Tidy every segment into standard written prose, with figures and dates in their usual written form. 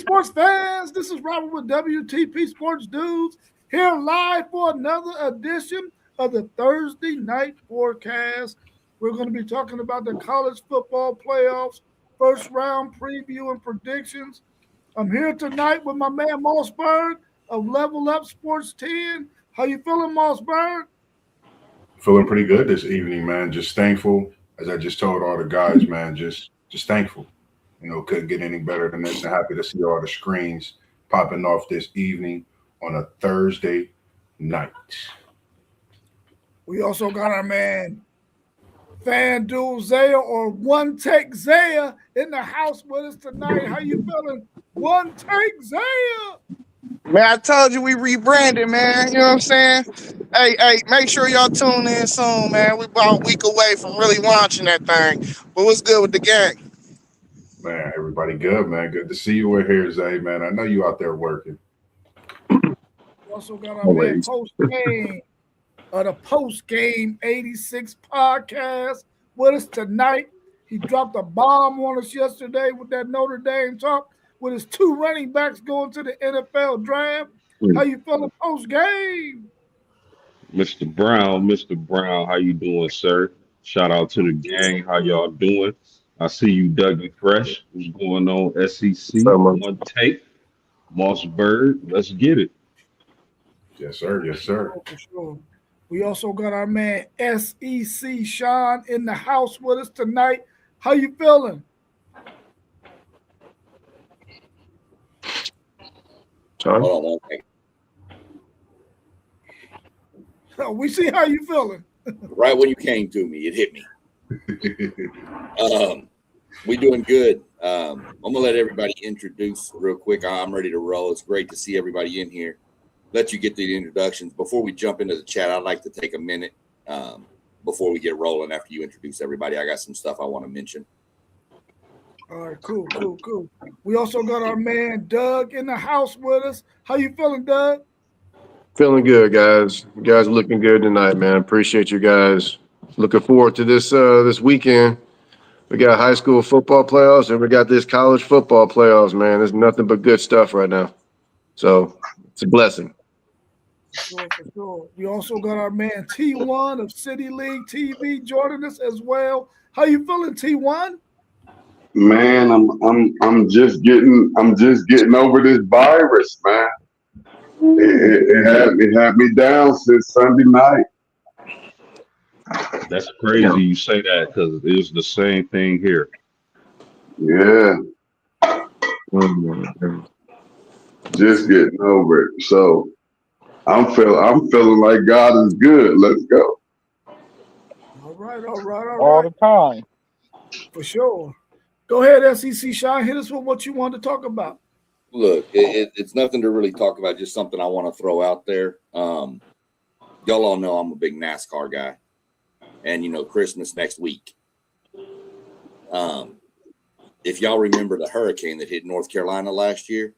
sports fans, this is Robert with WTP Sports Dudes here live for another edition of the Thursday Night Forecast. We're going to be talking about the college football playoffs, first round preview and predictions. I'm here tonight with my man Mossberg of Level Up Sports 10. How you feeling, Mossberg? Feeling pretty good this evening, man. Just thankful, as I just told all the guys, man, just thankful. You know, couldn't get any better than this, and happy to see all the screens popping off this evening on a Thursday night. We also got our man FanDuel Zaya or One Take Zaya in the house with us tonight. How you feeling? One Take Zaya. Man, I told you we rebranded, man. You know what I'm saying? Hey, make sure y'all tune in soon, man. We about a week away from really launching that thing. But what's good with the gang? Man, everybody good, man. Good to see you in here, Zay, man. I know you out there working. We also got our man post-game of the post-game 86 podcast with us tonight. He dropped a bomb on us yesterday with that Notre Dame talk with his two running backs going to the NFL draft. How you feeling post-game? Mr. Brown, how you doing, sir? Shout out to the gang. How y'all doing? I see you, Dougie Fresh. What's going on, SEC? One Take, Mossberg. Let's get it. Yes, sir. Yes, sir. For sure. We also got our man SEC Sean in the house with us tonight. How you feeling? Sean? Hold on. We see how you feeling. Right when you came to me, it hit me. We doing good. I'm gonna let everybody introduce real quick. I'm ready to roll. It's great to see everybody in here. Let you get the introductions. Before we jump into the chat, I'd like to take a minute before we get rolling. After you introduce everybody, I got some stuff I want to mention. All right, cool. We also got our man Doug in the house with us. How you feeling, Doug? Feeling good, guys. You guys are looking good tonight, man. Appreciate you guys. Looking forward to this weekend. We got high school football playoffs and we got this college football playoffs, man. There's nothing but good stuff right now. So it's a blessing. For sure. We also got our man T1 of City League TV joining us as well. How you feeling, T1? Man, I'm just getting over this virus, man. It had me down since Sunday night. That's crazy you say that because it's the same thing here. Yeah. Just getting over it. So I'm feeling like God is good. Let's go. All right. All the time. For sure. Go ahead, SEC Sean. Hit us with what you want to talk about. Look, it's nothing to really talk about, just something I want to throw out there. Y'all all know I'm a big NASCAR guy. And, you know, Christmas next week. If y'all remember the hurricane that hit North Carolina last year,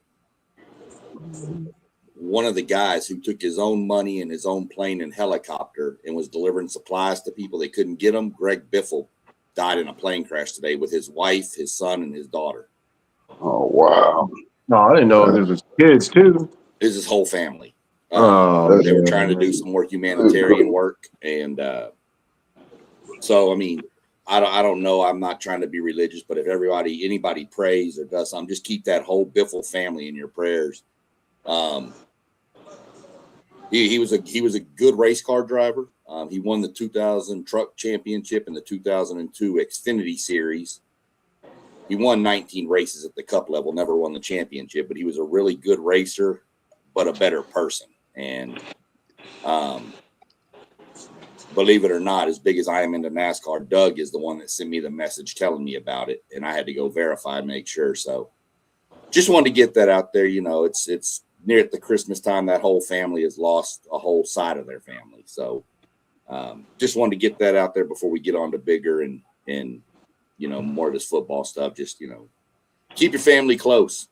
one of the guys who took his own money and his own plane and helicopter and was delivering supplies to people that couldn't get them, Greg Biffle, died in a plane crash today with his wife, his son, and his daughter. Oh, wow. No, I didn't know there was kids too. It was his whole family. They were trying to do some more humanitarian work. And so, I mean, I don't know. I'm not trying to be religious, but if anybody prays or does something, just keep that whole Biffle family in your prayers. He was a good race car driver. He won the 2000 truck championship and the 2002 Xfinity series. He won 19 races at the cup level, never won the championship, but he was a really good racer, but a better person. And believe it or not, as big as I am into NASCAR, Doug is the one that sent me the message telling me about it, and I had to go verify and make sure. So just wanted to get that out there. You know, it's near at the Christmas time, that whole family has lost a whole side of their family. So just wanted to get that out there before we get on to bigger and you know, more of this football stuff. Just, you know, keep your family close.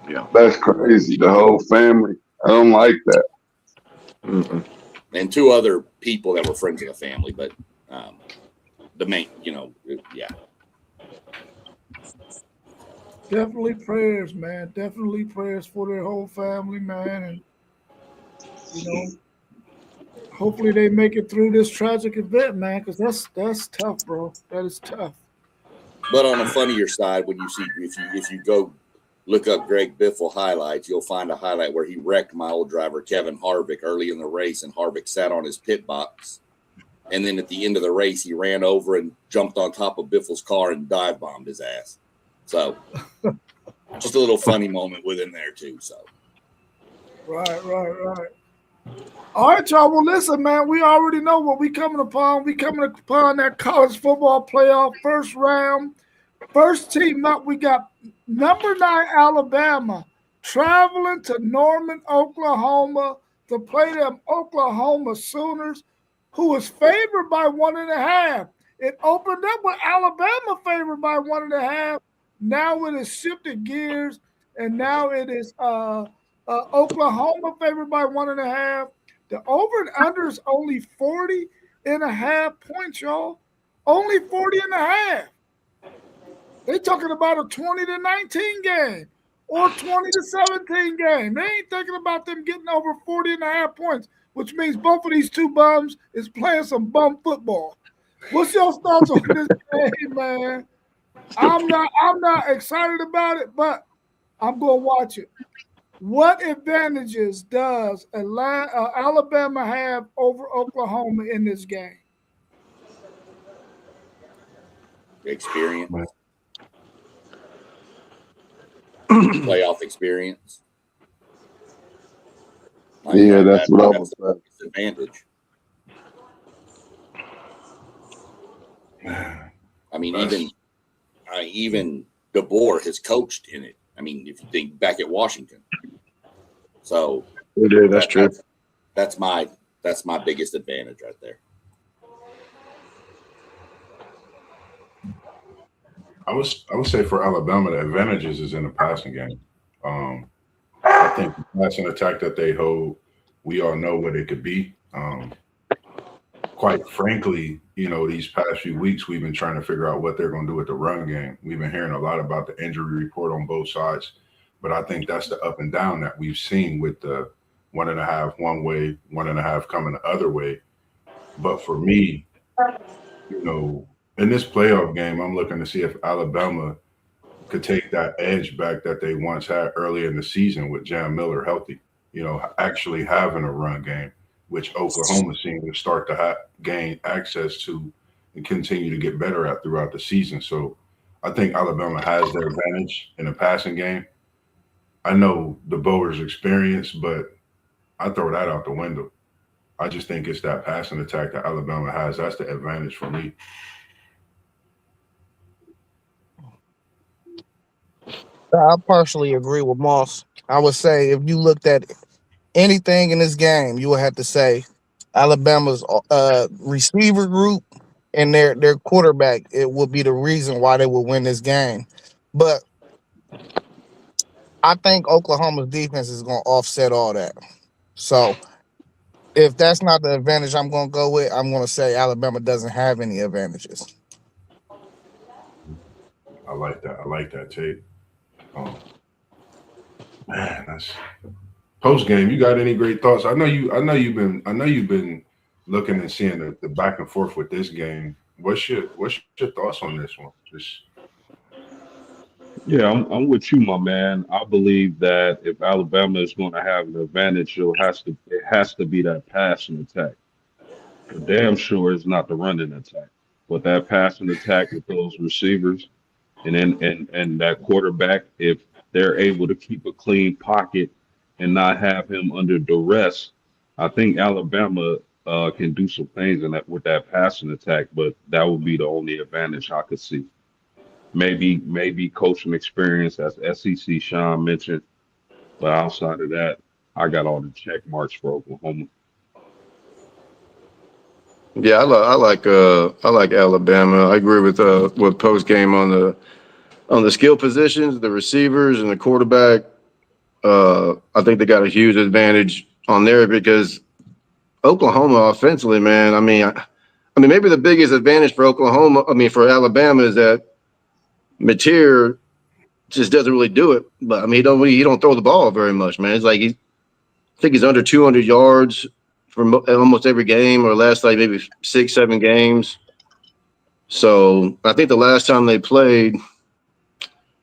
Yeah, that's crazy. The whole family. I don't like that. Mm-mm. And two other people that were friends of the family, but the main, you know, yeah. Definitely prayers, man. Definitely prayers for their whole family, man. And, you know, hopefully they make it through this tragic event, man, because that's tough, bro. That is tough. But on a funnier side, when you see if you go look up Greg Biffle highlights, you'll find a highlight where he wrecked my old driver Kevin Harvick early in the race, and Harvick sat on his pit box. And then at the end of the race, he ran over and jumped on top of Biffle's car and dive bombed his ass. So just a little funny moment within there too. So Right. All right, y'all. Well, listen, man, we already know what we coming upon. We coming upon that college football playoff first round. First team up, we got number 9 Alabama traveling to Norman, Oklahoma to play them Oklahoma Sooners, who was favored by 1.5. It opened up with Alabama favored by 1.5. Now it has shifted gears, and now it is Oklahoma favored by 1.5. The over and under is only 40.5 points, y'all. Only 40.5. They talking about a 20-19 game or 20-17 game. They ain't thinking about them getting over 40.5 points, which means both of these two bums is playing some bum football. What's your thoughts on this game, man? I'm not excited about it, but I'm gonna watch it. What advantages does Alabama have over Oklahoma in this game? experience, playoff experience. Yeah, that's what I was saying. Advantage. I mean, even DeBoer has coached in it. I mean, if you think back at Washington, so That's true. That's my biggest advantage right there. I would say for Alabama, the advantages is in the passing game. I think the passing attack that they hold, we all know what it could be. Quite frankly, these past few weeks, we've been trying to figure out what they're going to do with the run game. We've been hearing a lot about the injury report on both sides, but I think that's the up and down that we've seen with the 1.5 one way, 1.5 coming the other way. But for me, in this playoff game, I'm looking to see if Alabama could take that edge back that they once had early in the season with Jam Miller healthy, actually having a run game, which Oklahoma seemed to start to gain access to and continue to get better at throughout the season. So I think Alabama has their advantage in the passing game. I know the Bower's experience, but I throw that out the window. I just think it's that passing attack that Alabama has. That's the advantage for me. I partially agree with Moss. I would say if you looked at anything in this game, you would have to say Alabama's receiver group and their quarterback. It would be the reason why they would win this game. But I think Oklahoma's defense is going to offset all that. So if that's not the advantage I'm going to go with, I'm going to say Alabama doesn't have any advantages. I like that tape. Man, that's post game. You got any great thoughts? I know you've been looking and seeing the back and forth with this game. What's your thoughts on this one? Yeah, I'm with you, my man. I believe that if Alabama is going to have an advantage, it has to be that passing attack. For damn sure it's not the running attack, but that passing attack with those receivers and then and that quarterback, if they're able to keep a clean pocket and not have him under duress, I think Alabama can do some things in that with that passing attack. But that would be the only advantage I could see. Maybe coaching experience, as SEC Sean mentioned, but outside of that, I got all the check marks for Oklahoma. Yeah, I like Alabama. I agree with post game on the skill positions, the receivers and the quarterback. I think they got a huge advantage on there because Oklahoma offensively, man. I mean, maybe the biggest advantage for for Alabama is that Mateer just doesn't really do it. But I mean, he don't throw the ball very much, man. It's like I think he's under 200 yards for almost every game, or last like maybe 6-7 games. So I think the last time they played,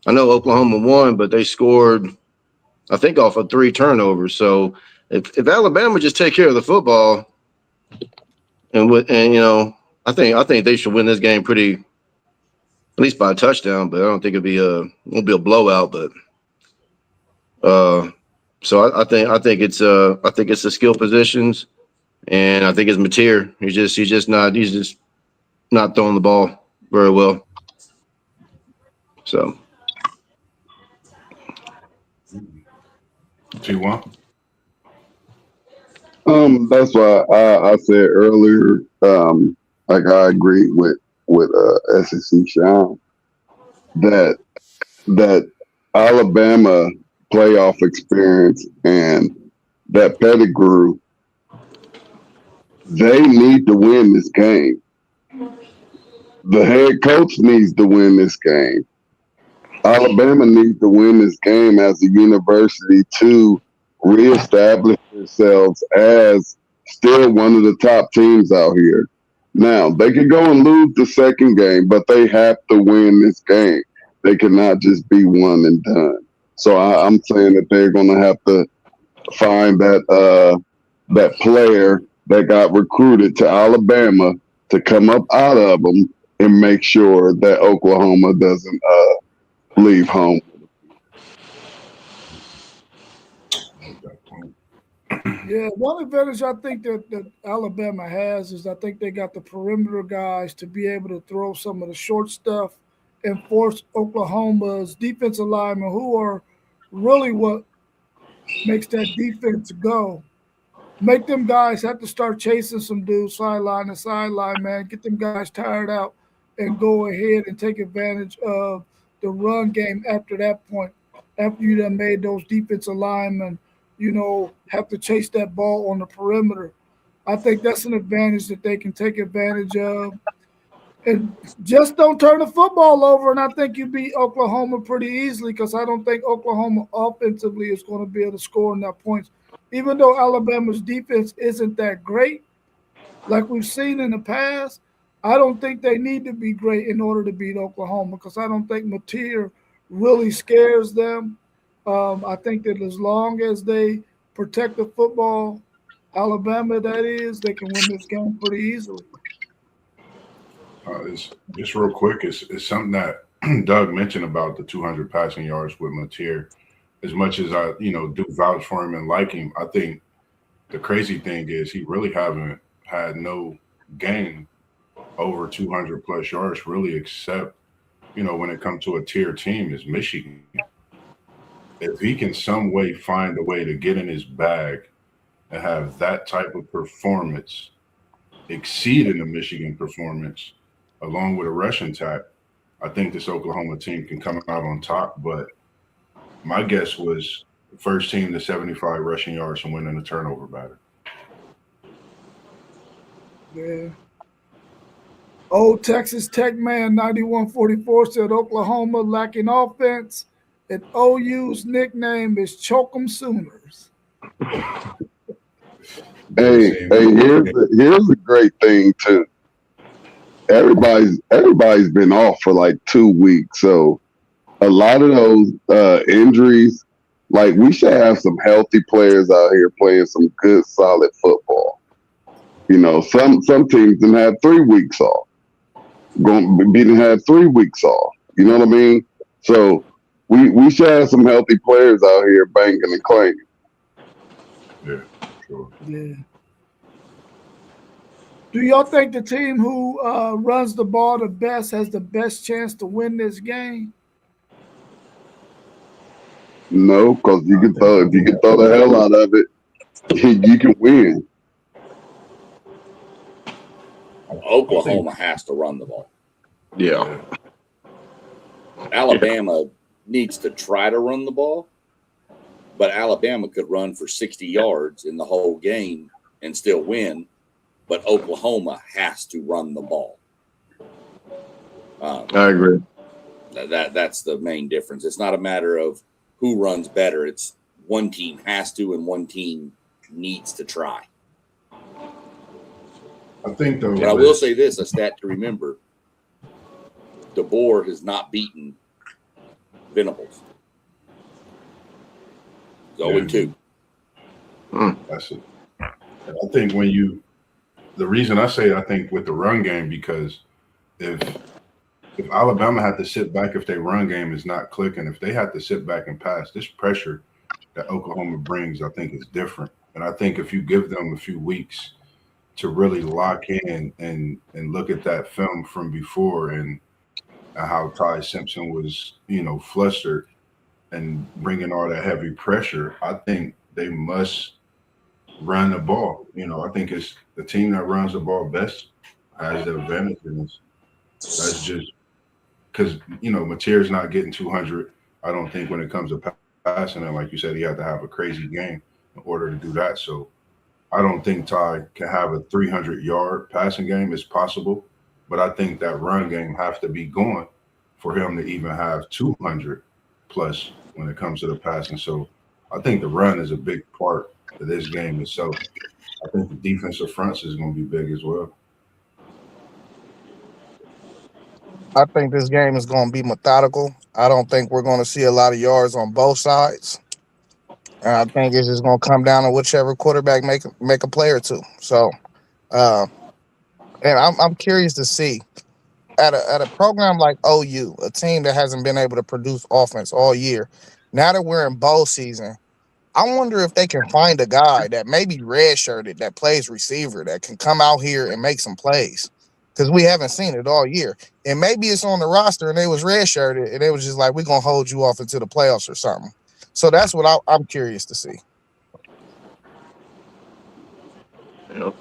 I know Oklahoma won, but they scored, I think, off of 3 turnovers. So if Alabama just take care of the football, and I think they should win this game pretty, at least by a touchdown. But I don't think won't be a blowout. But so I think it's the skill positions, and I think it's Mateer. He's just not throwing the ball very well. So T1. That's why I said earlier, like I agree with SEC Sean that Alabama playoff experience and that pedigree, they need to win this game. The head coach needs to win this game. Alabama needs to win this game as a university to reestablish themselves as still one of the top teams out here. Now, they could go and lose the second game, but they have to win this game. They cannot just be one and done. So I'm saying that they're going to have to find that player that got recruited to Alabama to come up out of them and make sure that Oklahoma doesn't leave home. Yeah, one advantage I think that Alabama has is I think they got the perimeter guys to be able to throw some of the short stuff and force Oklahoma's defensive linemen, who are really what makes that defense go. Make them guys have to start chasing some dudes sideline to sideline, man. Get them guys tired out and go ahead and take advantage of the run game after that point. After you done made those defensive linemen, have to chase that ball on the perimeter. I think that's an advantage that they can take advantage of. And just don't turn the football over, and I think you beat Oklahoma pretty easily, because I don't think Oklahoma offensively is going to be able to score enough points. Even though Alabama's defense isn't that great, like we've seen in the past, I don't think they need to be great in order to beat Oklahoma, because I don't think Mateer really scares them. I think that as long as they protect the football, Alabama, that is, they can win this game pretty easily. It's just real quick. It's something that Doug mentioned about the 200 passing yards with Mateer. As much as I, do vouch for him and like him, I think the crazy thing is he really haven't had no game over 200 plus yards, really, except, when it comes to a tier team, is Michigan. If he can some way find a way to get in his bag and have that type of performance exceeding the Michigan performance, along with a rushing attack, I think this Oklahoma team can come out on top. But my guess was the first team to 75 rushing yards and winning the turnover battle. Yeah. Old Texas Tech man 9144 said Oklahoma lacking offense, and OU's nickname is Choke 'em Sooners. Hey, here's a great thing too. Everybody's been off for like 2 weeks, so a lot of those injuries, like, we should have some healthy players out here playing some good, solid football. Some teams didn't have 3 weeks off. Didn't have 3 weeks off. You know what I mean? So we should have some healthy players out here banging and clanging. Yeah, sure. Yeah. Do y'all think the team who runs the ball the best has the best chance to win this game? No, because if you can throw the hell out of it, you can win. Oklahoma has to run the ball. yeah. Alabama needs to try to run the ball, but Alabama could run for 60 yards in the whole game and still win. But Oklahoma has to run the ball. I agree. That's the main difference. It's not a matter of who runs better. It's one team has to and one team needs to try. I think though. But I will say this, a stat to remember. DeBoer has not beaten Venables. 0-2. That's it. I think the reason I say I think with the run game, because if Alabama had to sit back, if their run game is not clicking, if they had to sit back and pass, this pressure that Oklahoma brings, I think is different. And I think if you give them a few weeks to really lock in and look at that film from before and how Ty Simpson was, flustered and bringing all that heavy pressure, I think they must run the ball. I think it's the team that runs the ball best has the advantage in this. That's just because, Mateer's not getting 200, I don't think, when it comes to passing. And like you said, he had to have a crazy game in order to do that. So I don't think Ty can have a 300-yard passing game. It's possible, but I think that run game has to be going for him to even have 200 plus when it comes to the passing. So I think the run is a big part of this game itself. I think the defensive fronts is going to be big as well. I think this game is going to be methodical. I don't think we're going to see a lot of yards on both sides. And I think it's just going to come down to whichever quarterback make a play or two. So, and I'm curious to see at a program like OU, a team that hasn't been able to produce offense all year. Now that we're in bowl season, I wonder if they can find a guy that maybe redshirted that plays receiver that can come out here and make some plays, because we haven't seen it all year. And maybe it's on the roster and they was redshirted and they was just like, we're gonna hold you off into the playoffs or something. So that's what I'm curious to see. Yep.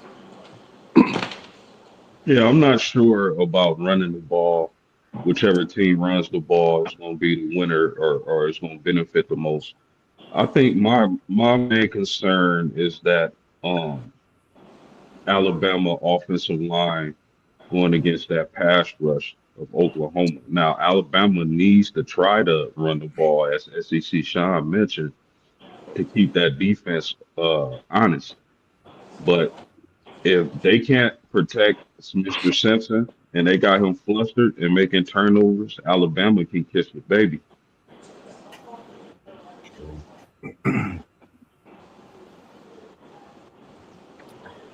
Yeah, I'm not sure about running the ball. Whichever team runs the ball is going to be the winner, or is going to benefit the most. I think my main concern is that um, Alabama offensive line going against that pass rush of Oklahoma. Now, Alabama needs to try to run the ball, as SEC Sean mentioned, to keep that defense honest. But if they can't protect Mr. Simpson and they got him flustered and making turnovers, Alabama can kiss the baby.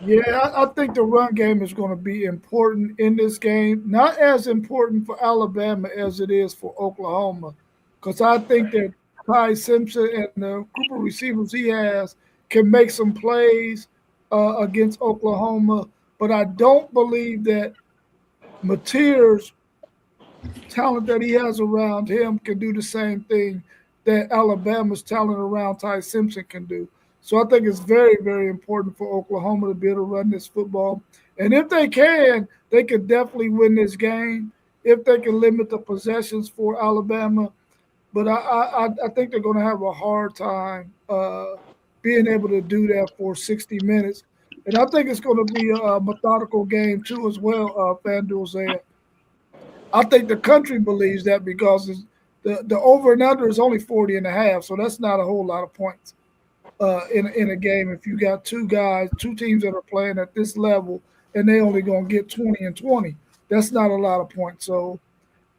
Yeah, I think the run game is going to be important in this game. Not as important for Alabama as it is for Oklahoma, because I think that Ty Simpson and the group of receivers he has can make some plays against Oklahoma. But I don't believe that Mateer's talent that he has around him can do the same thing that Alabama's talent around Ty Simpson can do. So I think it's very, very important for Oklahoma to be able to run this football. And if they can, they could definitely win this game if they can limit the possessions for Alabama. But I think they're going to have a hard time being able to do that for 60 minutes. And I think it's going to be a methodical game too as well, FanDuel saying. I think the country believes that because the over and under is only 40 and a half. So that's not a whole lot of points in a game. If you got two teams that are playing at this level and they only going to get 20 and 20, that's not a lot of points. So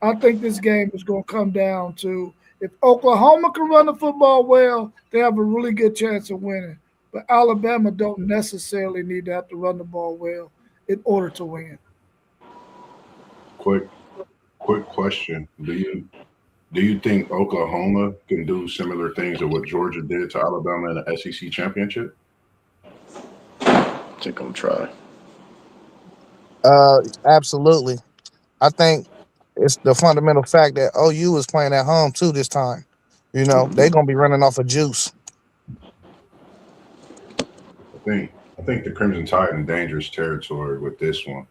I think this game is going to come down to if Oklahoma can run the football well, they have a really good chance of winning. But Alabama don't necessarily need to have to run the ball well in order to win. Quick question: Do you think Oklahoma can do similar things to what Georgia did to Alabama in the SEC championship? I think I'm trying. Absolutely. I think it's the fundamental fact that OU is playing at home too this time. They're gonna be running off of juice. I think the Crimson Tide in dangerous territory with this one.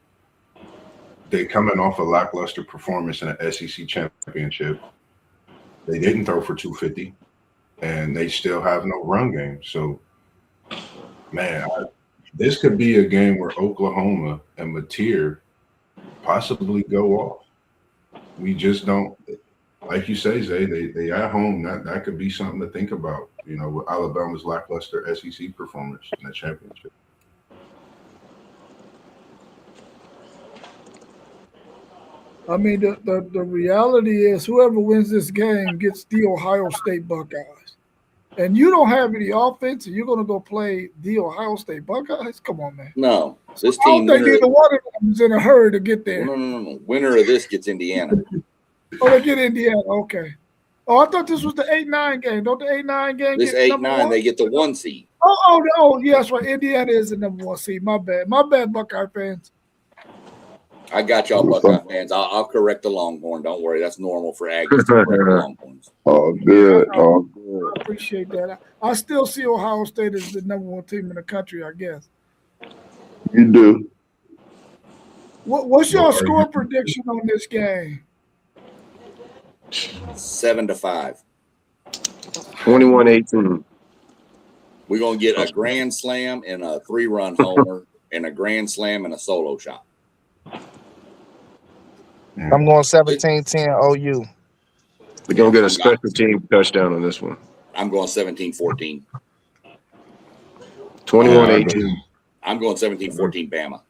They coming off a lackluster performance in the SEC championship. They didn't throw for 250, and they still have no run game. So, man, this could be a game where Oklahoma and Mateer possibly go off. We just don't. like you say, Zay, they at home. That could be something to think about. You know, with Alabama's lackluster SEC performance in the championship. I mean, the reality is whoever wins this game gets the Ohio State Buckeyes. And you don't have any offense, and you're going to go play the Ohio State Buckeyes? Come on, man. No, this I don't team. think either one of them is in a hurry to get there. No. Winner of this gets Indiana. Oh, they get Indiana. Okay. Oh, I thought this was the 8-9 game. Don't the 8-9 game This get number 8-9, one? they get the 1 seed. Oh, yes, right. Indiana is the number 1 seed. My bad, Buckeye fans. I got y'all, Buckeye fans. I'll correct the Longhorn. Don't worry, that's normal for Aggies to correct the Longhorns. Oh, good. Oh, I good. appreciate that. I still see Ohio State as the number 1 team in the country, I guess. You do. What's your score prediction on this game? 7-5. 21-18. We're gonna get a grand slam and a 3-run homer and a grand slam and a solo shot. I'm going 17-10 OU. We're going to get a special team touchdown on this one. I'm going 17-14. 21-18. I'm going 17-14 Bama.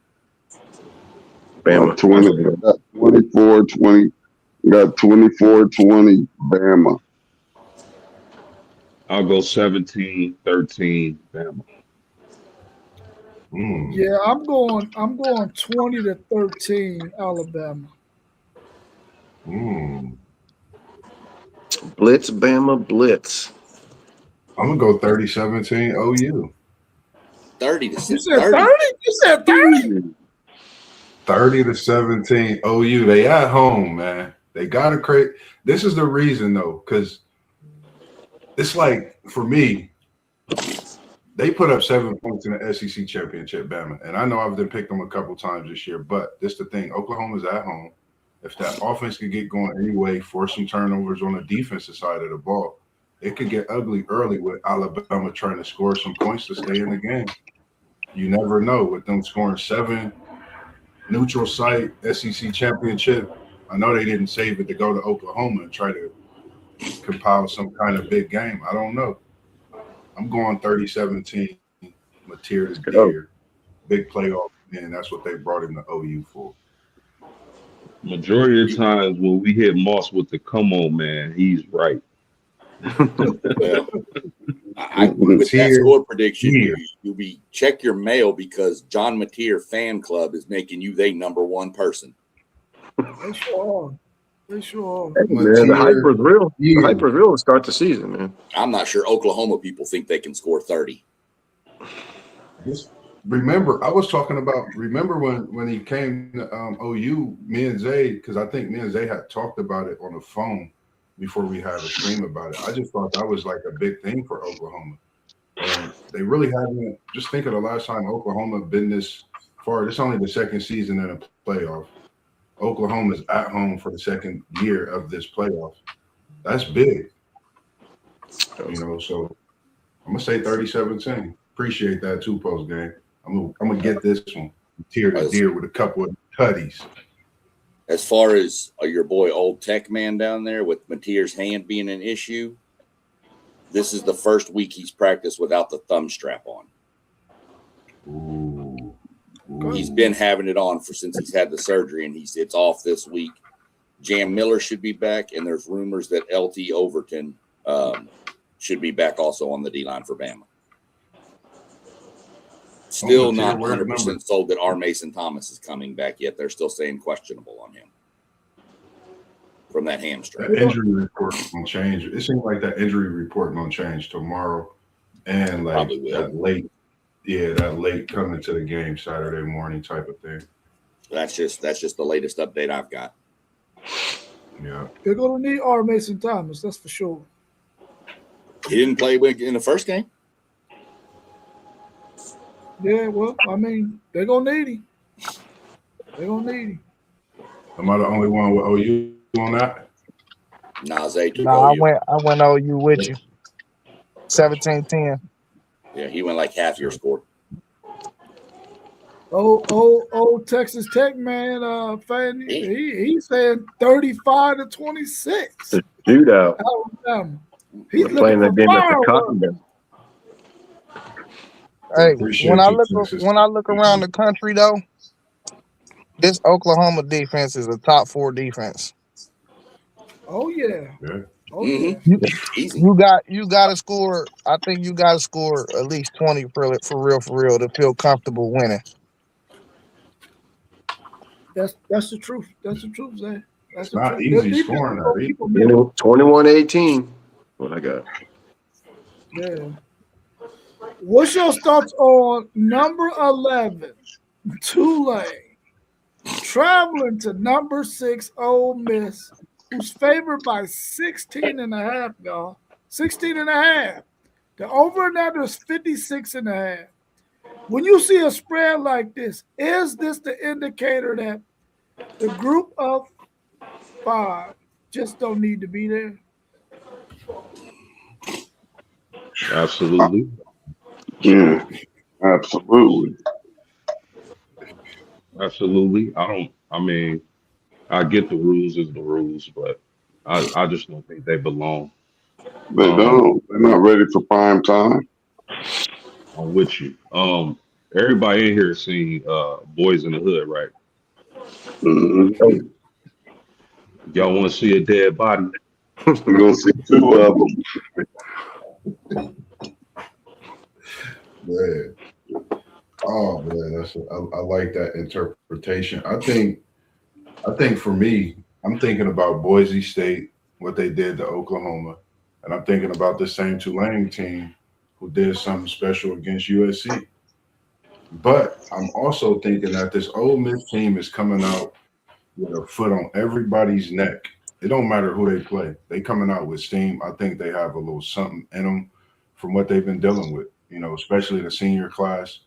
Bama. 24-20. Got 24-20 Bama. I'll go 17-13 Bama. Yeah, I'm going 20-13 Alabama. Blitz, Bama, blitz. I'm gonna go 30-17 OU. 30 to You 6. said 30? You said 30? 30-17 OU. They at home, man. They gotta create. This is the reason though, because it's like for me, they put up 7 points in the SEC championship, Bama, and I know I've been picked them a couple times this year. But this the thing: Oklahoma's at home. If that offense could get going anyway, force some turnovers on the defensive side of the ball, it could get ugly early with Alabama trying to score some points to stay in the game. You never know with them scoring 7 neutral site SEC championship. I know they didn't save it to go to Oklahoma and try to compile some kind of big game. I don't know. I'm going 30-17, Mateer to Deer. Big playoff, and that's what they brought in the OU for. Majority of the times when we hit Moss with the come on, man, he's right. Well, with that score prediction, you'll be check your mail because John Mateer fan club is making you their number 1 person. They sure are. They sure are. Hey, man, the hype was real. The hype was real to start the season, man. I'm not sure Oklahoma people think they can score 30. Remember, I was talking about. Remember when he came to OU, me and Zay, because I think me and Zay had talked about it on the phone before we had a stream about it. I just thought that was like a big thing for Oklahoma. And they really haven't. Just think of the last time Oklahoma been this far. It's only the second season in a playoff. Oklahoma's at home for the second year of this playoff. That's big. You know, so I'm gonna say 30-17. Appreciate that too, post game. I'm gonna get this one. Tear to Deer with a couple of tutties. As far as your boy Old Tech Man down there with Mateer's hand being an issue, this is the first week he's practiced without the thumb strap on. Ooh. He's been having it on since he's had the surgery, and it's off this week. Jam Miller should be back, and there's rumors that LT Overton should be back also on the D-line for Bama. Still not 100% sold that R. Mason Thomas is coming back yet. They're still saying questionable on him from that hamstring. That injury report gonna change. It seems like that injury report gonna change tomorrow, and like that late coming to the game Saturday morning type of thing. That's just the latest update I've got. Yeah, they're gonna need R. Mason Thomas. That's for sure. He didn't play in the first game. Yeah, well, I mean, they're gonna need him. They're gonna need him. Am I the only one with OU on that? Nah, Zay took I OU. went OU with you. 17-10. Yeah, he went like half your score. Old Texas Tech man, fan, he's saying 35-26. Shootout. Alabama. He's They're looking playing that for game at the fireworks. Cotton Bowl. Hey, Appreciate you, Texas. when I look around the country though, this Oklahoma defense is a top 4 defense. Oh yeah. Yeah. Oh yeah. You Easy. you got to score. I think you got to score at least 20 for real to feel comfortable winning. That's the truth. That's the truth, Zay. That's It's the not truth. Their easy defense scoring is that gonna either. keep them in it. 21-18. What I got? Yeah. What's your thoughts on number 11, Tulane, traveling to number 6, Ole Miss, who's favored by 16 and a half, y'all. 16 and a half. The over and under is 56 and a half. When you see a spread like this, is this the indicator that the group of 5 just don't need to be there? Absolutely. Yeah, absolutely. Absolutely. I mean, I get the rules is the rules, but I just don't think they belong. They Um, don't. They're not ready for prime time. I'm with you. Everybody in here seen Boys in the Hood, right? Mm-hmm. Y'all want to see a dead body? We're gonna see 2 of them. Yeah. Oh man, I like that interpretation. I think for me, I'm thinking about Boise State, what they did to Oklahoma, and I'm thinking about the same Tulane team who did something special against USC. But I'm also thinking that this Ole Miss team is coming out with a foot on everybody's neck. It don't matter who they play. They coming out with steam. I think they have a little something in them from what they've been dealing with, especially the senior class.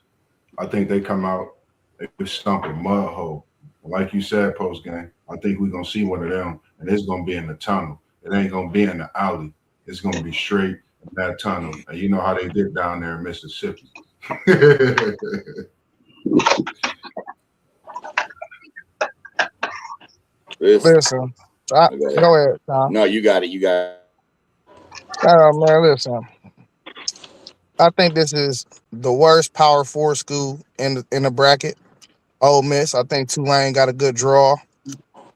I think they come out, they stump a mud hole. Like you said, post game, I think we're gonna see one of them, and it's gonna be in the tunnel. It ain't gonna be in the alley. It's gonna be straight in that tunnel. And you know how they did down there in Mississippi. Listen, Go ahead. go ahead, Tom. No, you got it. You got it. Man, listen. I think this is the worst Power 4 school in the bracket. Ole Miss. I think Tulane got a good draw.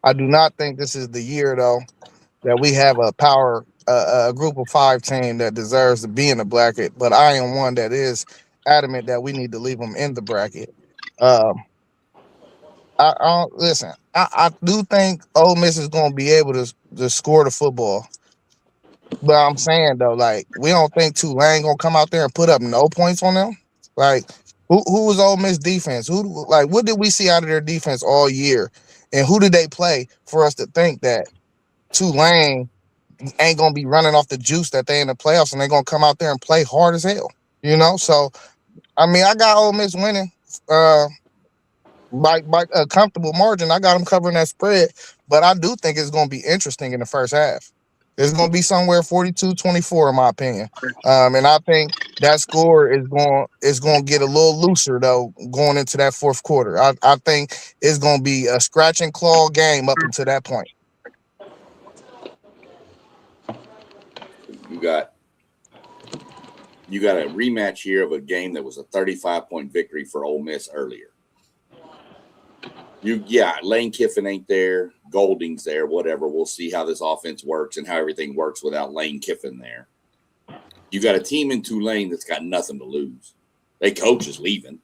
I do not think this is the year though that we have a group of 5 team that deserves to be in the bracket. But I am one that is adamant that we need to leave them in the bracket. Um, I don't listen. I do think Ole Miss is going to be able to score the football. But I'm saying though, like we don't think Tulane gonna come out there and put up no points on them. Like who was Ole Miss defense? Who like what did we see out of their defense all year? And who did they play for us to think that Tulane ain't gonna be running off the juice that they in the playoffs and they're gonna come out there and play hard as hell? So I mean I got Ole Miss winning by a comfortable margin. I got them covering that spread, but I do think it's gonna be interesting in the first half. It's going to be somewhere 42-24 in my opinion. And I think that score is going to get a little looser though going into that fourth quarter. I think it's going to be a scratch and claw game up until that point. You got a rematch here of a game that was a 35-point victory for Ole Miss earlier. Lane Kiffin ain't there. Golding's there, whatever. We'll see how this offense works and how everything works without Lane Kiffin there. You got a team in Tulane that's got nothing to lose. Their coach is leaving.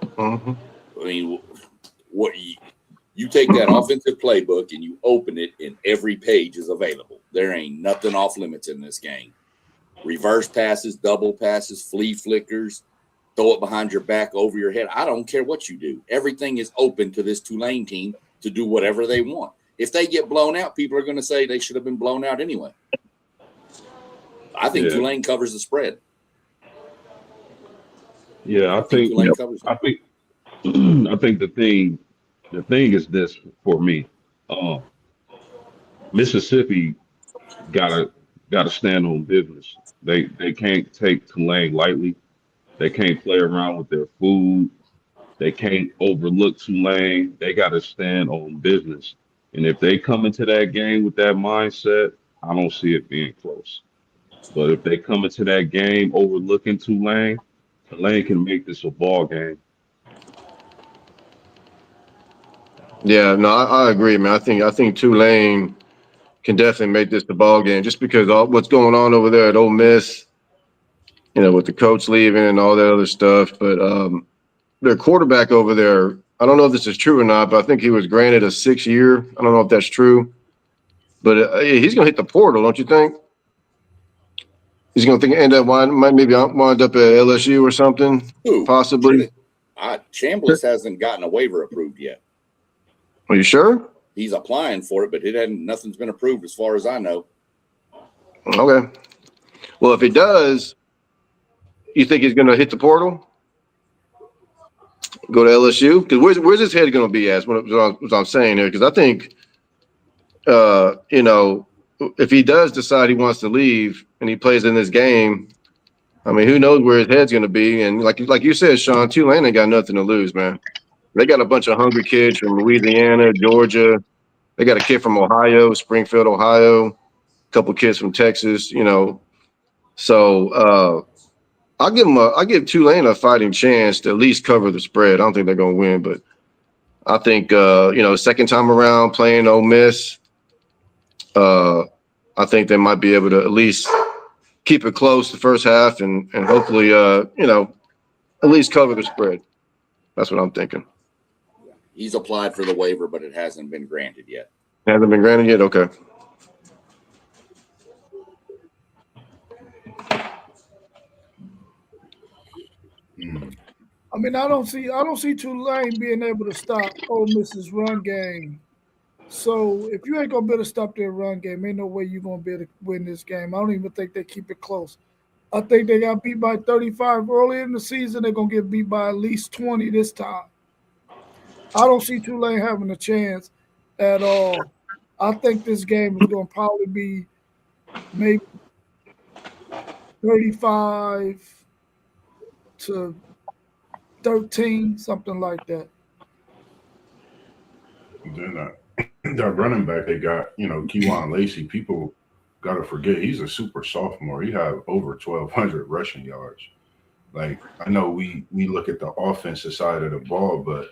Mm-hmm. I mean, what you take that offensive playbook and you open it, and every page is available. There ain't nothing off limits in this game. Reverse passes, double passes, flea flickers. Throw it behind your back, over your head. I don't care what you do. Everything is open to this Tulane team to do whatever they want. If they get blown out, people are going to say they should have been blown out anyway. I think Tulane covers the spread. Yeah, I think Tulane covers it. I think the thing is this for me. Mississippi gotta stand on business. They can't take Tulane lightly. They can't play around with their food. They can't overlook Tulane. They got to stand on business. And if they come into that game with that mindset, I don't see it being close. But if they come into that game overlooking Tulane, Tulane can make this a ball game. Yeah, no, I agree, man. I think Tulane can definitely make this the ball game just because all what's going on over there at Ole Miss, with the coach leaving and all that other stuff. But their quarterback over there, I don't know if this is true or not, but I think he was granted a 6-year. I don't know if that's true, but he's going to hit the portal, don't you think? He's going to end up maybe wind up at LSU or something, Who? possibly. Chambliss hasn't gotten a waiver approved yet. Are you sure? He's applying for it, but nothing's been approved as far as I know. Okay. Well, if he does, you think he's going to hit the portal? Go to LSU? Because where's his head going to be at? What I'm saying here. Because I think, if he does decide he wants to leave and he plays in this game, I mean, who knows where his head's going to be? And like you said, Sean, Tulane ain't got nothing to lose, man. They got a bunch of hungry kids from Louisiana, Georgia. They got a kid from Ohio, Springfield, Ohio. A couple kids from Texas. So I give Tulane a fighting chance to at least cover the spread. I don't think they're going to win, but I think second time around playing Ole Miss, I think they might be able to at least keep it close the first half and hopefully at least cover the spread. That's what I'm thinking. He's applied for the waiver, but it hasn't been granted yet. Hasn't been granted yet? Okay. I mean, I don't see Tulane being able to stop Ole Miss's run game. So if you ain't gonna be able to stop their run game, ain't no way you're gonna be able to win this game. I don't even think they keep it close. I think they got beat by 35 early in the season. They're gonna get beat by at least 20 this time. I don't see Tulane having a chance at all. I think this game is gonna probably be maybe 35 to 13, something like that. Then that running back they got, Kewan Lacey, people got to forget he's a super sophomore. He had over 1,200 rushing yards. Like, I know we look at the offensive side of the ball, but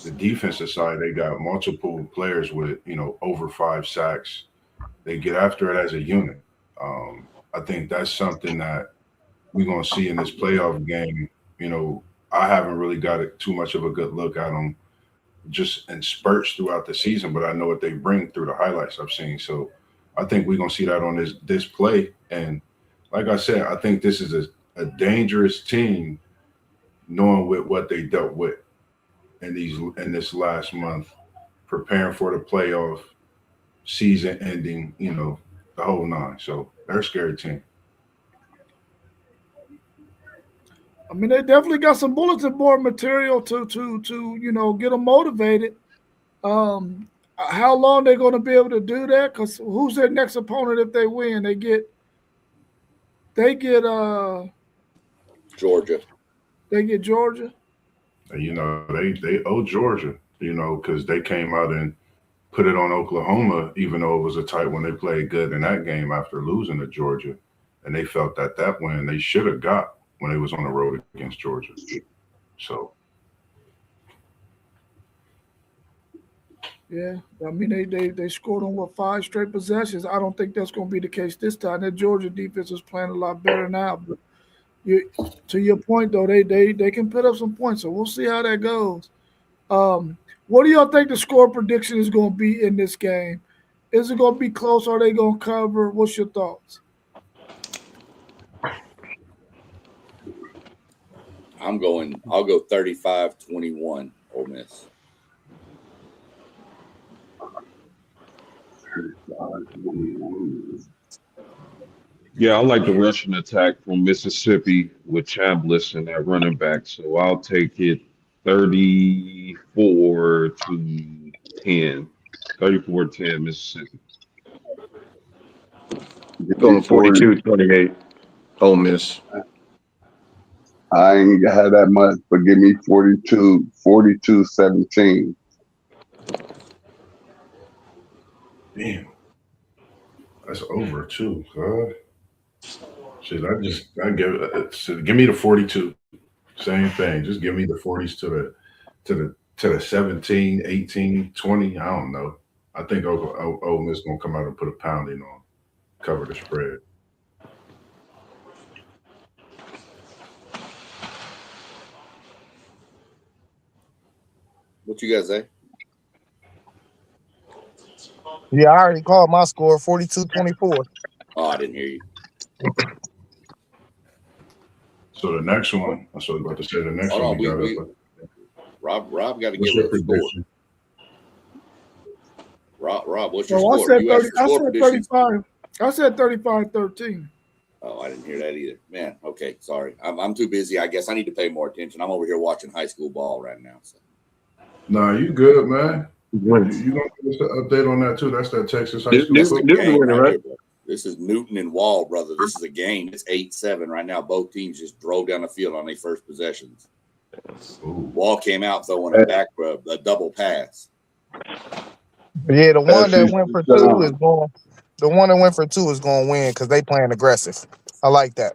the defensive side, they got multiple players with, over 5 sacks. They get after it as a unit. I think that's something that we're going to see in this playoff game. I haven't really got too much of a good look at them just in spurts throughout the season, but I know what they bring through the highlights I've seen. So I think we're going to see that on this play. And like I said, I think this is a dangerous team knowing with what they dealt with in this last month, preparing for the playoff, season ending, the whole nine. So they're a scary team. I mean, they definitely got some bulletin board material to get them motivated. How long they're going to be able to do that? Because who's their next opponent if they win? They get Georgia. They get Georgia. They owe Georgia, because they came out and put it on Oklahoma, even though it was a tight one. They played good in that game after losing to Georgia, and they felt that win they should have got when they was on the road against Georgia. So, yeah, I mean they scored on 5 straight possessions. I don't think that's going to be the case this time. That Georgia defense is playing a lot better now. But to your point though, they can put up some points. So we'll see how that goes. What do y'all think the score prediction is going to be in this game? Is it going to be close? Are they going to cover? What's your thoughts? I'll go 35-21 Ole Miss. Yeah, I like the rushing attack from Mississippi with Chambliss and that running back. So I'll take it 34-10. 34-10 Mississippi. Going 42-28 Ole Miss. I ain't had that much, but give me 42-17. Damn, that's over too. Huh? Shit, give me the 42. Same thing. Just give me the 40s to the 17, 18, 20. I don't know. I think Ole Miss gonna come out and put a pounding on, cover the spread. What you guys say? Yeah, I already called my score 42-24. Oh, I didn't hear you. So the next one, I was about to say the next Hold one on, we got we up. Rob got to What's give your a score. prediction? Rob, what's your So I score? said You 30. asked for I score said predictions. 35. I said 35-13. Oh, I didn't hear that either. Man, okay, sorry. I'm too busy. I guess I need to pay more attention. I'm over here watching high school ball right now. So. Nah, you good, man. You Win. gonna give us an update on that too? That's that Texas high Duke- school That's the Duke- football. game winning, right right? here, bro. This is Newton and Wall, brother. This is a game. It's 8-7 right now. Both teams just drove down the field on their first possessions. Ooh. Wall came out throwing a back a double pass. Yeah, the one that SEC went for 2 Sean. is going. The one that went for 2 is going to win because they playing aggressive. I like that.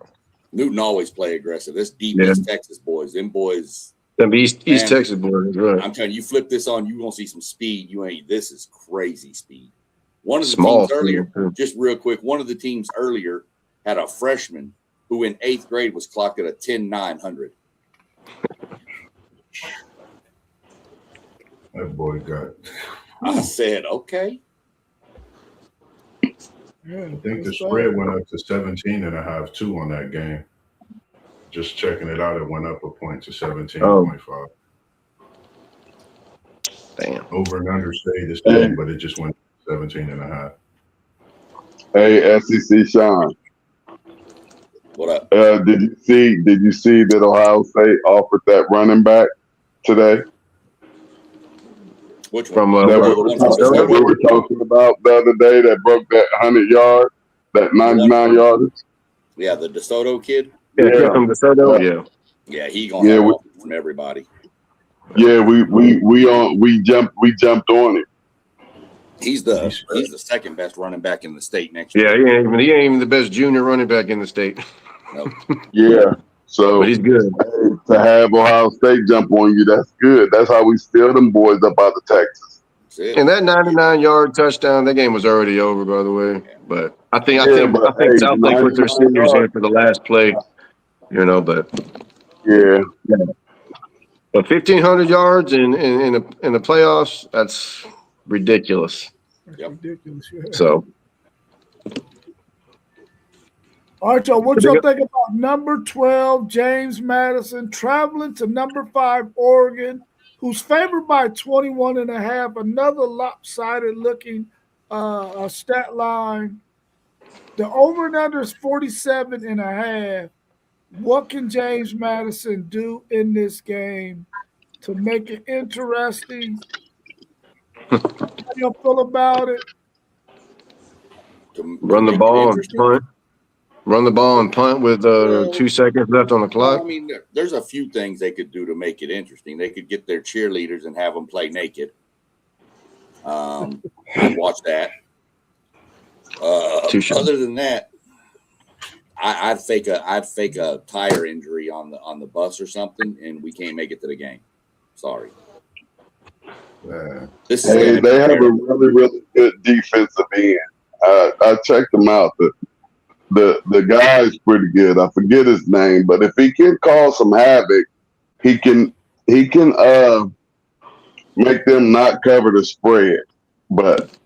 Newton always play aggressive. This deep Yeah. East Texas boys. Them boys. Them East Man. Texas boys, right? I'm telling you, flip this on, you're gonna see some speed. This is crazy speed. One of the Small teams earlier, field, just real quick, one of the teams earlier had a freshman who in 8th grade was clocked at a 10,900. That boy got. I said, okay. Yeah, I think the that's spread went up to 17.5 too on that game. Just checking it out, it went up a point to 17.5. Damn. Over and under stayed the same, but it just went 17.5. Hey, SEC Sean. What up? Did you see that Ohio State offered that running back today? Which one? From That Oh, the one from we DeSoto? were talking about the other day that broke that 100-yard, that 99 yarders. Yeah, the DeSoto kid. Yeah, Yeah. from DeSoto. Yeah. Yeah, he gonna have offers from everybody. Yeah, we jumped on it. He's the second best running back in the state next Yeah, year. he ain't even the best junior running back in the state. Nope. Yeah. So But he's good. to have Ohio State jump on you, that's good. That's how we steal them boys up out of Texas. That's it. And that 99-yard touchdown, that game was already over, by the way. But I think hey, South Lake put their 99 seniors in yards. for the last play, but Yeah. but 1,500 yards in the playoffs, that's ridiculous. Yep. ridiculous. Yeah. So All right, y'all. What y'all think about number 12, James Madison, traveling to number 5, Oregon, who's favored by 21.5? Another lopsided looking stat line. The over and under is 47.5. What can James Madison do in this game to make it interesting? How do you feel about it? Run the ball and punt. Run the ball and punt with 2 seconds left on the clock. I mean, there's a few things they could do to make it interesting. They could get their cheerleaders and have them play naked. I'd watch that. Other than that, I'd fake a tire injury on the bus or something, and we can't make it to the game. Sorry. They have a really, really good defensive end. I checked them out. The guy's pretty good. I forget his name, but if he can cause some havoc, he can make them not cover the spread. But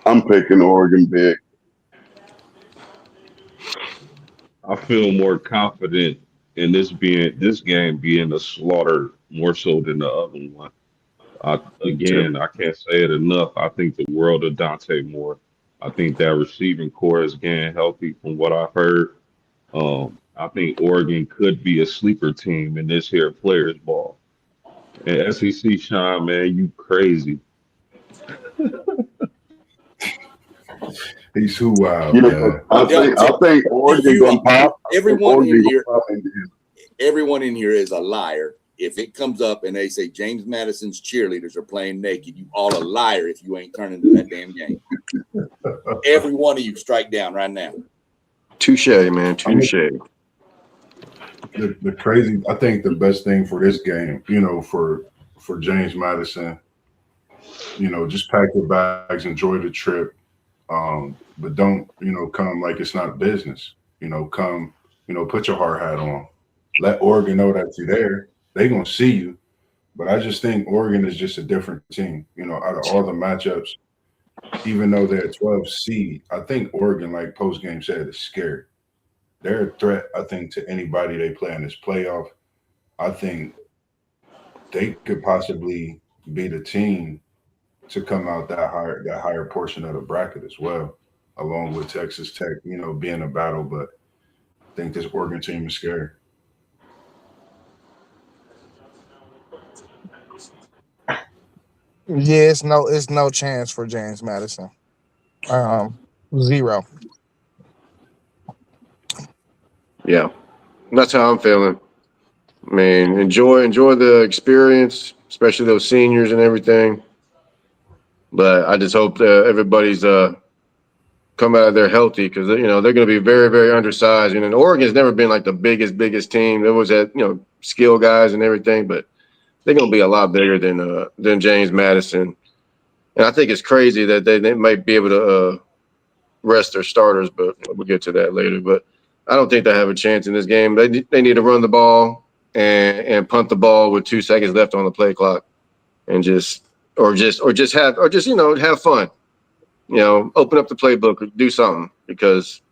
I'm picking Oregon big. I feel more confident in this game being a slaughter more so than the other one. I can't say it enough. I think the world of Dante Moore. I think that receiving core is getting healthy from what I've heard. I think Oregon could be a sleeper team in this here players ball. And SEC Sean, man, you crazy. He's who wild, Yeah, man. I think Oregon gonna pop. Everyone in here, everyone in here is a liar. If it comes up and they say James Madison's cheerleaders are playing naked, you all a liar if you ain't turning to that damn game. Every one of you strike down right now. Touche, man. Touche. The crazy, I think the best thing for this game, for James Madison, just pack your bags, enjoy the trip, but don't, come like it's not business. Come, put your hard hat on. Let Oregon know that you're there. They're going to see you. But I just think Oregon is just a different team. Out of all the matchups, even though they're a 12 seed, I think Oregon, like post-game said, is scared. They're a threat, I think, to anybody they play in this playoff. I think they could possibly be the team to come out that higher portion of the bracket as well, along with Texas Tech, being a battle. But I think this Oregon team is scary. Yeah, it's no chance for James Madison. Zero. Yeah, that's how I'm feeling. I mean, enjoy the experience, especially those seniors and everything. But I just hope that everybody's come out of there healthy because they're going to be very, very undersized. And Oregon's never been like the biggest team. There was that skill guys and everything, but they're going to be a lot bigger than James Madison. And I think it's crazy that they might be able to rest their starters, but we'll get to that later. But I don't think they have a chance in this game. They need to run the ball and punt the ball with 2 seconds left on the play clock, and just have fun. Open up the playbook or do something because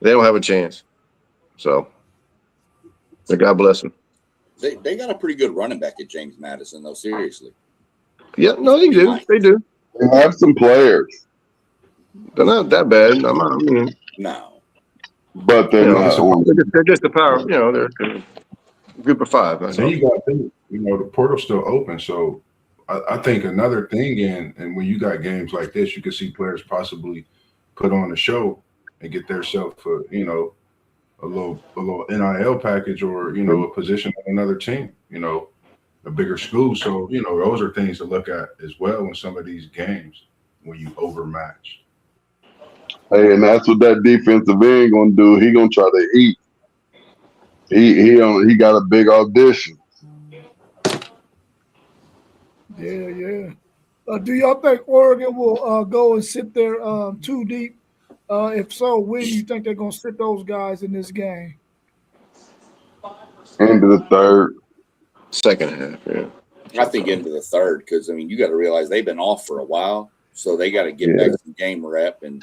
they don't have a chance. So, God bless them. They got a pretty good running back at James Madison, though. Seriously. Yeah, no, they do. They do. They have some players. They're not that bad. No. But they're not. They're just a power. They're a group of five. So you got the portal's still open. So I think another thing, and when you got games like this, you can see players possibly put on a show and get themselves a little NIL package or a position on another team, a bigger school. So those are things to look at as well in some of these games when you overmatch. Hey, and that's what that defensive end gonna do. He gonna try to eat. He got a big audition. Yeah. Do y'all think Oregon will go and sit there too deep? If so, when do you think they're gonna sit those guys in this game? End of the third. Second half, yeah. I think into the third because, you got to realize they've been off for a while. So they got to get back some game rep. And,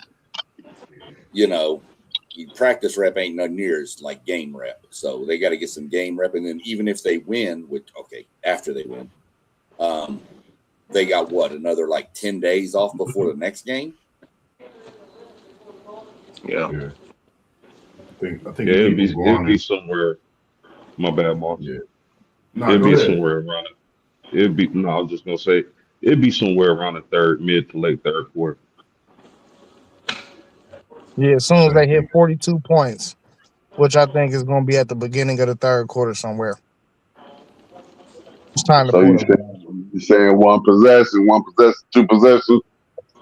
practice rep ain't no near as like game rep. So they got to get some game rep. And then even if they win, after they win, they got another like 10 days off before the next game? Yeah. I think it'd be somewhere. My bad, Mark. Yeah. It'd be somewhere around it. I was just gonna say it'd be somewhere around the mid to late third quarter. Yeah, as soon as they hit 42 points, which I think is going to be at the beginning of the third quarter somewhere. It's time to So you're saying one possession, 2 possessions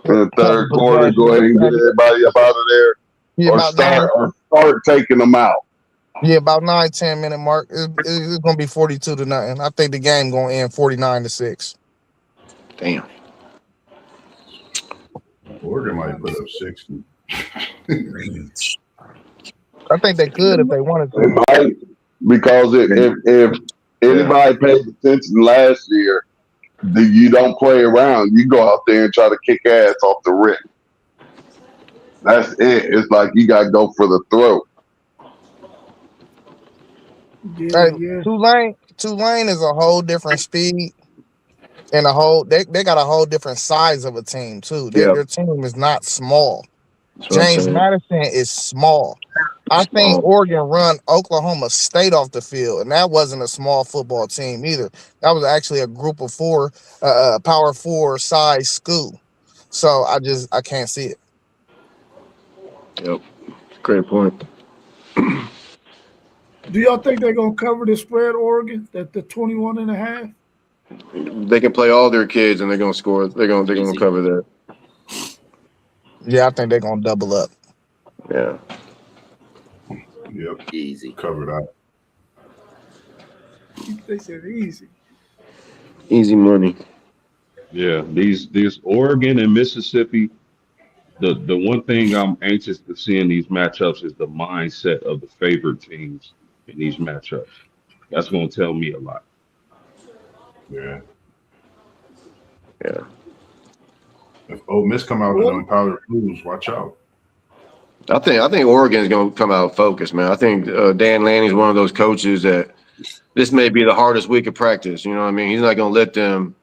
in the third quarter. Go ahead and get everybody up out of there, or start taking them out. Yeah, about 9-10 minute mark. It's going to be 42-0. I think the game going to end 49-6. Damn. Oregon might put up 60. I think they could if they wanted to. They might, because if anybody paid attention last year, you don't play around. You go out there and try to kick ass off the rip. That's it. It's like you got to go for the throat. Yeah. Tulane is a whole different speed and they got a whole different size of a team too. Their team is not small. James Madison is small. I think Oregon run Oklahoma State off the field, and that wasn't a small football team either. That was actually a group of 4, Power 4 size school. So I can't see it. Yep, great point. Do y'all think they're gonna cover the spread, Oregon, at the 21.5? They can play all their kids and they're gonna score. They're gonna Easy. cover that. Yeah, I think they're gonna double up. Yeah. Yep, Easy. cover that. They said easy. Easy money. Yeah, these Oregon and Mississippi. The one thing I'm anxious to see in these matchups is the mindset of the favored teams in these matchups. That's going to tell me a lot. Yeah. Yeah. If Ole Miss come out Well, and powder blues, watch out. I think Oregon is gonna come out focused, man. I think Dan Lanning's one of those coaches that this may be the hardest week of practice. You know what I mean? He's not gonna let them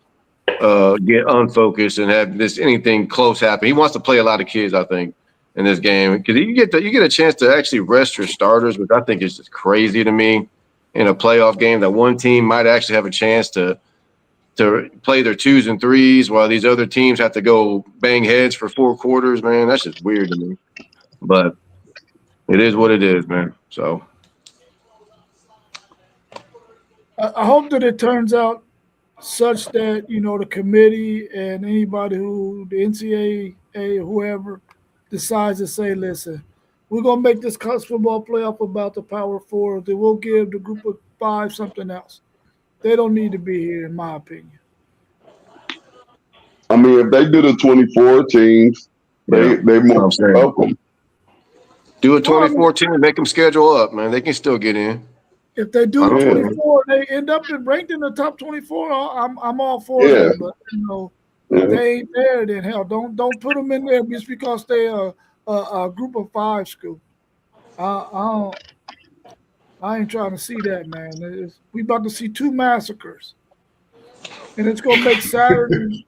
get unfocused and have this anything close happen. He wants to play a lot of kids, I think, in this game because you get a chance to actually rest your starters, which I think is just crazy to me in a playoff game that one team might actually have a chance to play their 2s and 3s while these other teams have to go bang heads for 4 quarters. Man, that's just weird to me. But it is what it is, man. So I hope that it turns out such that the committee and anybody who the NCAA whoever decides to say, listen, we're gonna make this college football playoff about the Power Four. Then we'll give the Group of Five something else. They don't need to be here, in my opinion. I mean, if they do the 24 teams, yeah, they that's what more I'm saying. welcome. Do a Well, I mean, 2014 and make them schedule up, man. They can still get in. if they do I the don't Yeah, care. 24, they end up ranked in the top 24. I'm all for yeah, that. But if yeah. they ain't there, then hell, don't put them in there just because they are a Group of Five school. I ain't trying to see that, man. We about to see 2 massacres, and it's gonna make Saturday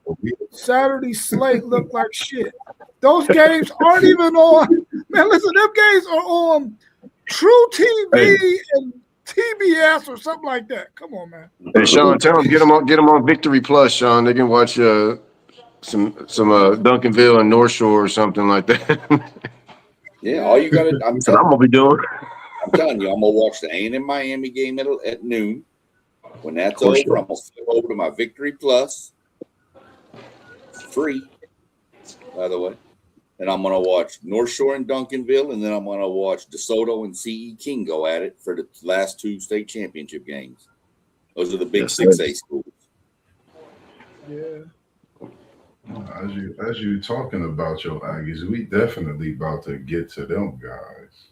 slate look like shit. Those games aren't even on. Man, listen, them games are on True Hey, TV and TBS or something like that. Come on, man. hey, Sean, tell them get them on Victory Plus, Sean. They can watch some Duncanville and North Shore or something like that. Yeah, all you got to. That's what I'm gonna be doing. I'm telling you, I'm gonna watch the A&M Miami game at noon. When that's For over, sure. I'm gonna flip over to my Victory Plus, free, by the way, and I'm gonna watch North Shore and Duncanville, and then I'm gonna watch DeSoto and CE King go at it for the last 2 state championship games. Those are the big Yes, 6A schools. Yeah. As you talking about your Aggies, we definitely about to get to them guys.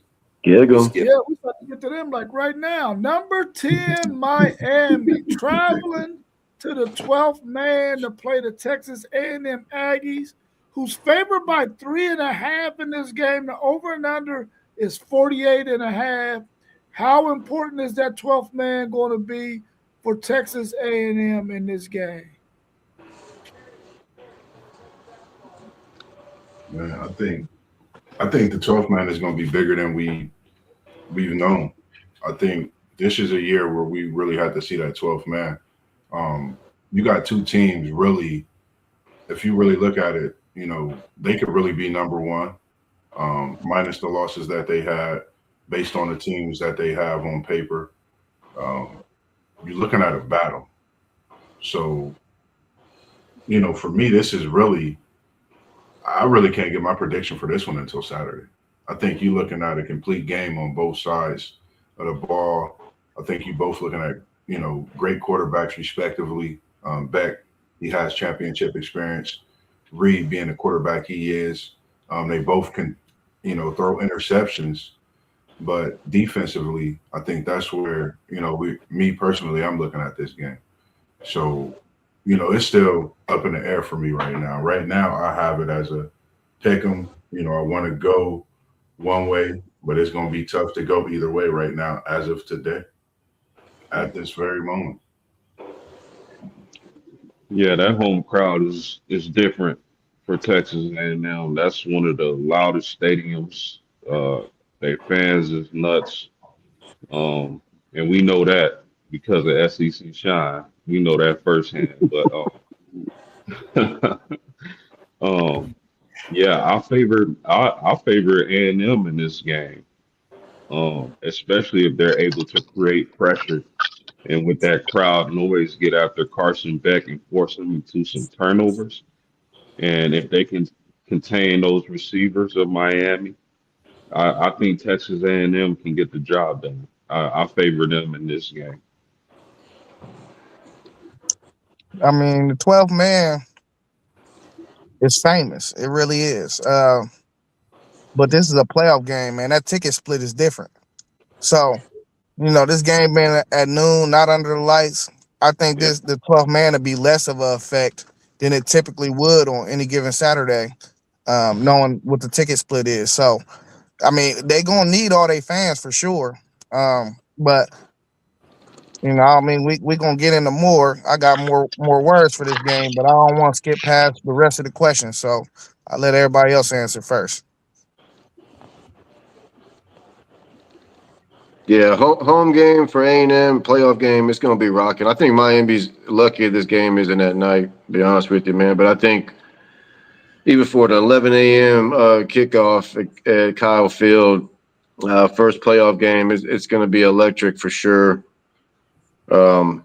Yeah, go. Skip. Yeah, we about to get to them like right now. Number 10, Miami, traveling to the 12th man to play the Texas A&M Aggies, who's favored by 3.5 in this game. The over and under is 48.5. How important is that 12th man going to be for Texas A&M in this game? Man, I think the 12th man is going to be bigger than we've known. I think this is a year where we really had to see that 12th man. You got 2 teams really. If you really look at it, they could really be number one, minus the losses that they had, based on the teams that they have on paper. You're looking at a battle. So, for me, this is really. I really can't get my prediction for this one until Saturday. I think you're looking at a complete game on both sides of the ball. I think you both looking at, great quarterbacks respectively. Beck, he has championship experience. Reed being the quarterback he is. They both can, throw interceptions. But defensively, I think that's where, me personally, I'm looking at this game. So, it's still up in the air for me right now. Right now, I have it as a pick 'em. I want to go one way, but it's going to be tough to go either way right now, as of today, at this very moment. Yeah, that home crowd is different for Texas A&M. That's one of the loudest stadiums. Their fans is nuts, and we know that because of SEC Shine. We know that firsthand. But yeah, I favor A&M in this game. especially if they're able to create pressure and with that crowd noise get after Carson Beck and force him into some turnovers. And if they can contain those receivers of Miami, I think Texas A&M can get the job done. I favor them in this game. I mean, the 12th man is famous. It really is. But this is a playoff game, man. That ticket split is different. So, this game being at noon, not under the lights, I think Yeah. the 12th man would be less of a effect than it typically would on any given Saturday, knowing what the ticket split is. So, I mean, they gonna need all their fans for sure. But I mean, we gonna get into more. I got more words for this game, but I don't want to skip past the rest of the questions. So I'll let everybody else answer first. Yeah, home game for A&M, playoff game, it's going to be rocking. I think Miami's lucky this game isn't at night, to be honest with you, man. But I think even for the 11 a.m. Kickoff at Kyle Field, first playoff game, it's going to be electric for sure. So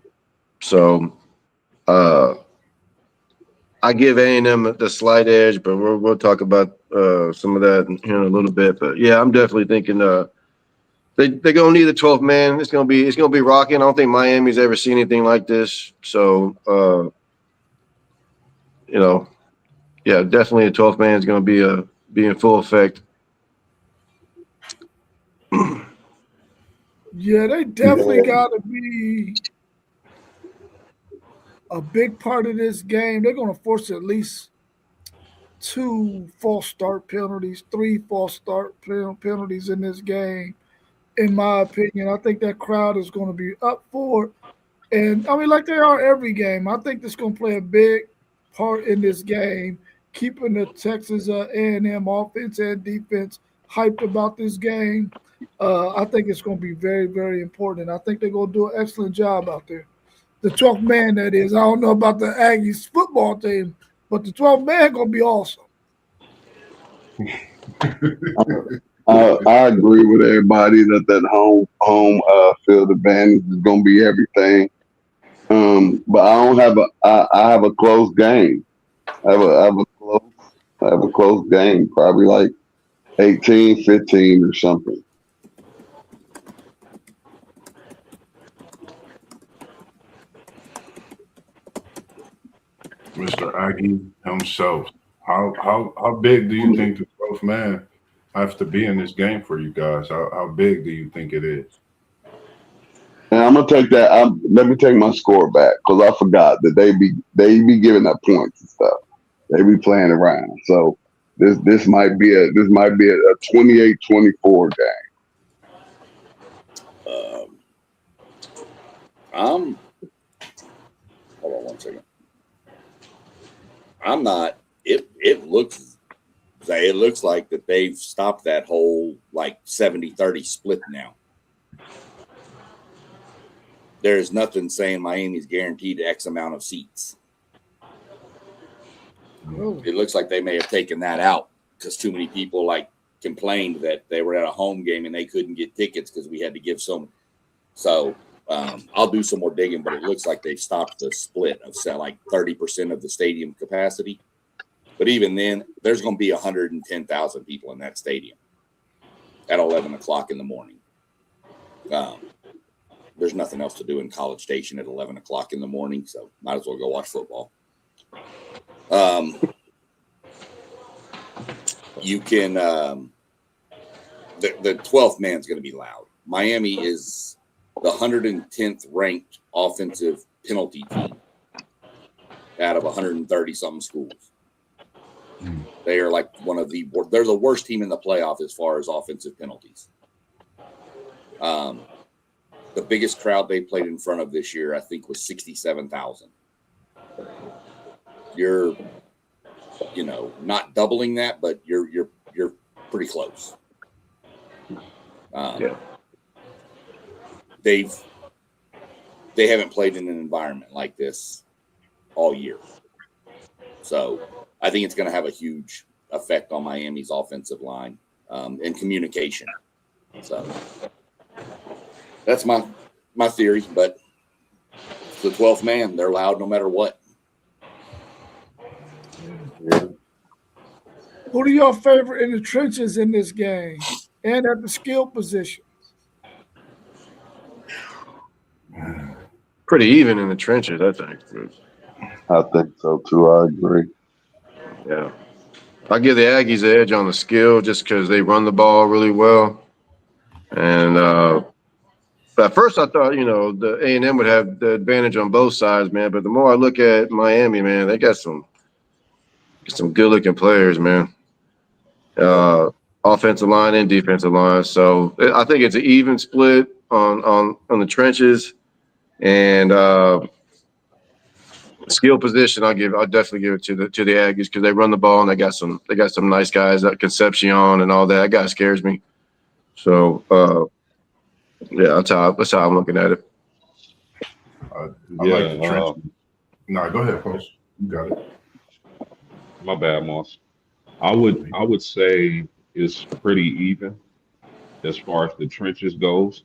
I give A&M the slight edge, but we'll talk about some of that in a little bit. But yeah, I'm definitely thinking they're gonna need the 12th man. It's gonna be rocking. I don't think Miami's ever seen anything like this. So yeah, definitely the 12th man is gonna be in full effect. Yeah, they definitely got to be a big part of this game. They're going to force at least two false start penalties, three false start penalties in this game. In my opinion, I think that crowd is going to be up for it. And I mean, like they are every game. I think this is going to play a big part in this game, keeping the Texas A&M offense and defense hyped about this game. I think it's going to be very, very important. And I think they're going to do an excellent job out there. The 12th man, that is. I don't know about the Aggies football team, but the 12th man going to be awesome. I agree with everybody that home field advantage is going to be everything. But I don't have I have a close game. I have a close game, probably like 18-15 or something. Mr. Aggie himself. How big do you think the 12th man have to be in this game for you guys? How big do you think it is? And I'm gonna take that. Let me take my score back because I forgot that they be giving up points and stuff. They be playing around. So this might be a 28-24 game. Hold on one second. I'm not. It looks like that they've stopped that whole like 70-30 split now. There's nothing saying Miami's guaranteed X amount of seats. It looks like they may have taken that out because too many people like complained that they were at a home game and they couldn't get tickets because we had to give some. So I'll do some more digging, but it looks like they've stopped the split of like 30% of the stadium capacity. But even then, there's going to be 110,000 people in that stadium at 11 o'clock in the morning. There's nothing else to do in College Station at 11 o'clock in the morning, so might as well go watch football. You can the 12th man's going to be loud. Miami is the 110th ranked offensive penalty team out of 130 something schools. They are like they're the worst team in the playoff as far as offensive penalties. The biggest crowd they played in front of this year, I think, was 67,000. You're, not doubling that, but you're pretty close. Yeah. They haven't played in an environment like this all year, so I think it's going to have a huge effect on Miami's offensive line and communication. So that's my theory. But it's the 12th man. They're loud no matter what. Yeah. Who do y'all favorite in the trenches in this game and at the skill position? Pretty even in the trenches, I think. I think so too. I agree. Yeah. I give the Aggies the edge on the skill just because they run the ball really well. And but at first I thought, the A&M would have the advantage on both sides, man. But the more I look at Miami, man, they got some good looking players, man. Offensive line and defensive line. So I think it's an even split on the trenches. And skill position, I'll definitely give it to the Aggies because they run the ball and they got some nice guys, that Concepcion and all that. That guy scares me. So yeah, that's how I'm looking at it. I Yeah, like the trench. No, go ahead, Post. You got it. my bad, Moss. I would say it's pretty even as far as the trenches goes.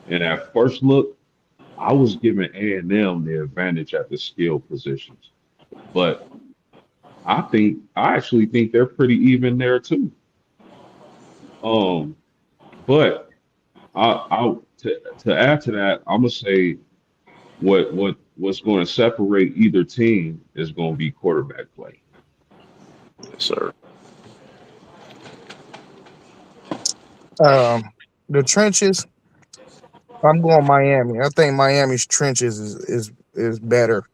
And at first look, I was giving A&M the advantage at the skill positions, but I actually think they're pretty even there too. Um, but to add to that, I'm gonna say what's going to separate either team is going to be quarterback play. Yes, sir. The trenches, I'm going Miami. I think Miami's trenches is better.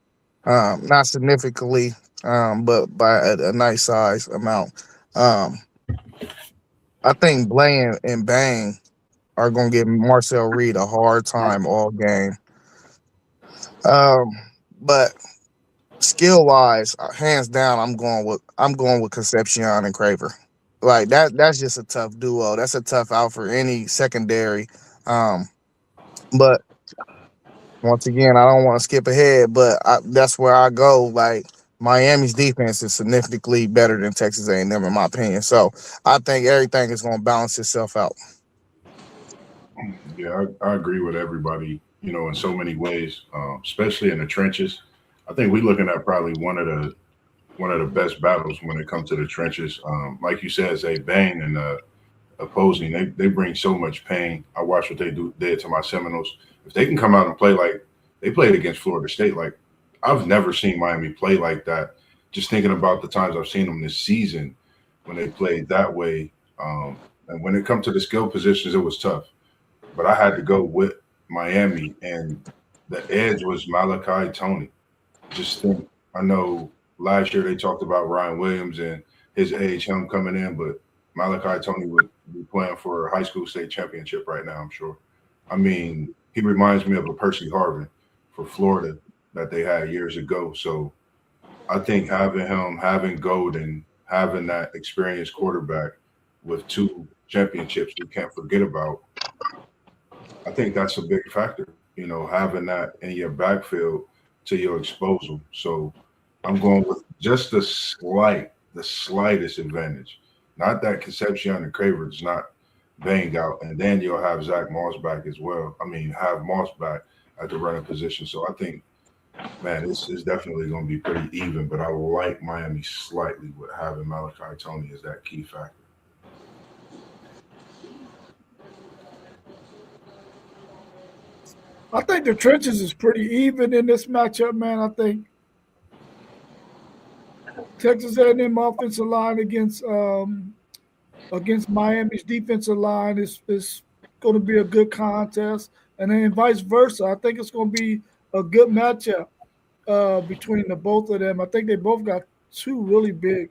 Not significantly, but by a nice size amount. Um, I think Blaine and Bang are going to give Marcel Reed a hard time all game. Um, but skill wise, hands down, I'm going with Concepcion and Craver. Like that. That's just a tough duo. That's a tough out for any secondary. Um, but once again, I don't want to skip ahead, but that's where I go. Like Miami's defense is significantly better than Texas A&M in my opinion. So I think everything is going to balance itself out. Yeah, I agree with everybody, in so many ways, especially in the trenches. I think we're looking at probably one of the best battles when it comes to the trenches. Like you said, Zay Bane and opposing, they bring so much pain. I watched what they did to my Seminoles. If they can come out and play like they played against Florida State, like I've never seen Miami play like that. Just thinking about the times I've seen them this season when they played that way. And when it comes to the skill positions, it was tough. But I had to go with Miami, and the edge was Malachi Tony. Just think, I know last year they talked about Ryan Williams and his age, him coming in, but Malachi Tony would be playing for a high school state championship right now, I'm sure. I mean, he reminds me of a Percy Harvin for Florida that they had years ago. So I think having him, having Golden, having that experienced quarterback with two championships we can't forget about, I think that's a big factor, having that in your backfield to your disposal. So I'm going with just the slightest advantage. Not that Concepcion and Craver does not bang out, and then you'll have Zach Moss back as well. I mean, have Moss back at the running position. So I think, man, this is definitely going to be pretty even. But I like Miami slightly with having Malachi Tony as that key factor. I think the trenches is pretty even in this matchup, man. I think Texas A&M offensive line against Miami's defensive line is going to be a good contest, and then vice versa. I think it's going to be a good matchup between the both of them. I think they both got two really big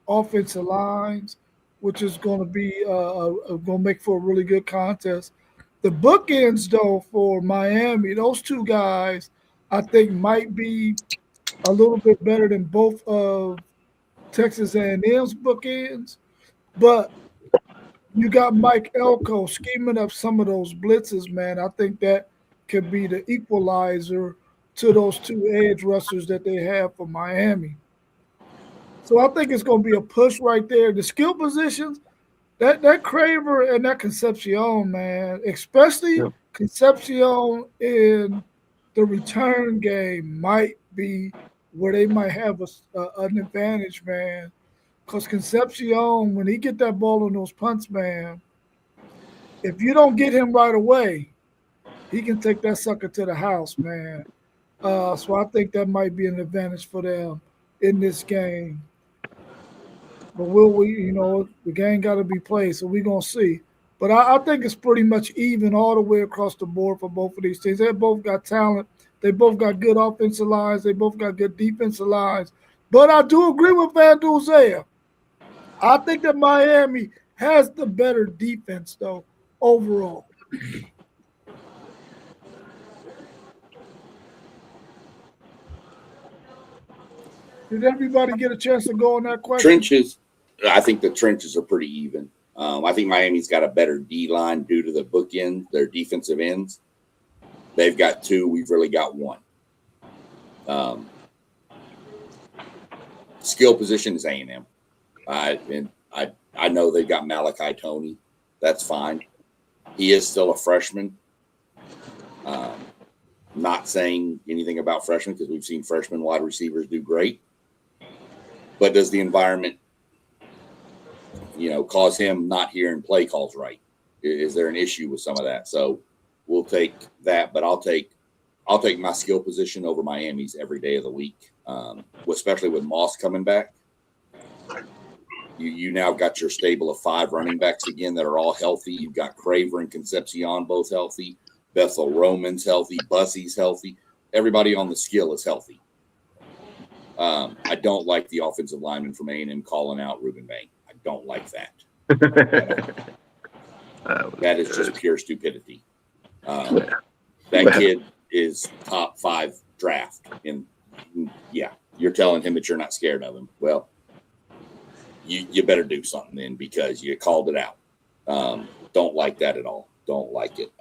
offensive lines, which is going to be going to make for a really good contest. The bookends, though, for Miami, those two guys, I think might be a little bit better than both of Texas A&M's bookends, but you got Mike Elko scheming up some of those blitzes, man. I think that could be the equalizer to those two edge rushers that they have for Miami. So I think it's going to be a push right there. The skill positions, that Craver and that Concepcion, man, especially Yeah. Concepcion in the return game might be where they might have an advantage, man. Because Concepcion, when he get that ball on those punts, man, if you don't get him right away, he can take that sucker to the house, man. So I think that might be an advantage for them in this game. But the game got to be played, so we're gonna see. But I think it's pretty much even all the way across the board for both of these teams. They both got talent. They both got good offensive lines. They both got good defensive lines. But I do agree with Van Dulzea. I think that Miami has the better defense, though, overall. Did everybody get a chance to go on that question? Trenches, I think the trenches are pretty even. I think Miami's got a better D line due to the bookend, their defensive ends. They've got two. We've really got one. Skill position is A&M. I know they've got Malachi Tony. That's fine. He is still a freshman. Not saying anything about freshmen because we've seen freshman wide receivers do great. But does the environment, cause him not hearing play calls right? Is there an issue with some of that? So we'll take that, but I'll take my skill position over Miami's every day of the week, especially with Moss coming back. You now got your stable of 5 running backs again that are all healthy. You've got Craver and Concepcion both healthy. Bethel Roman's healthy. Bussy's healthy. Everybody on the skill is healthy. I don't like the offensive lineman from A&M calling out Ruben Bain. I don't like that. That is just pure stupidity. That kid is top 5 draft. And yeah, you're telling him that you're not scared of him. Well, you better do something then because you called it out. Don't like that at all. Don't like it.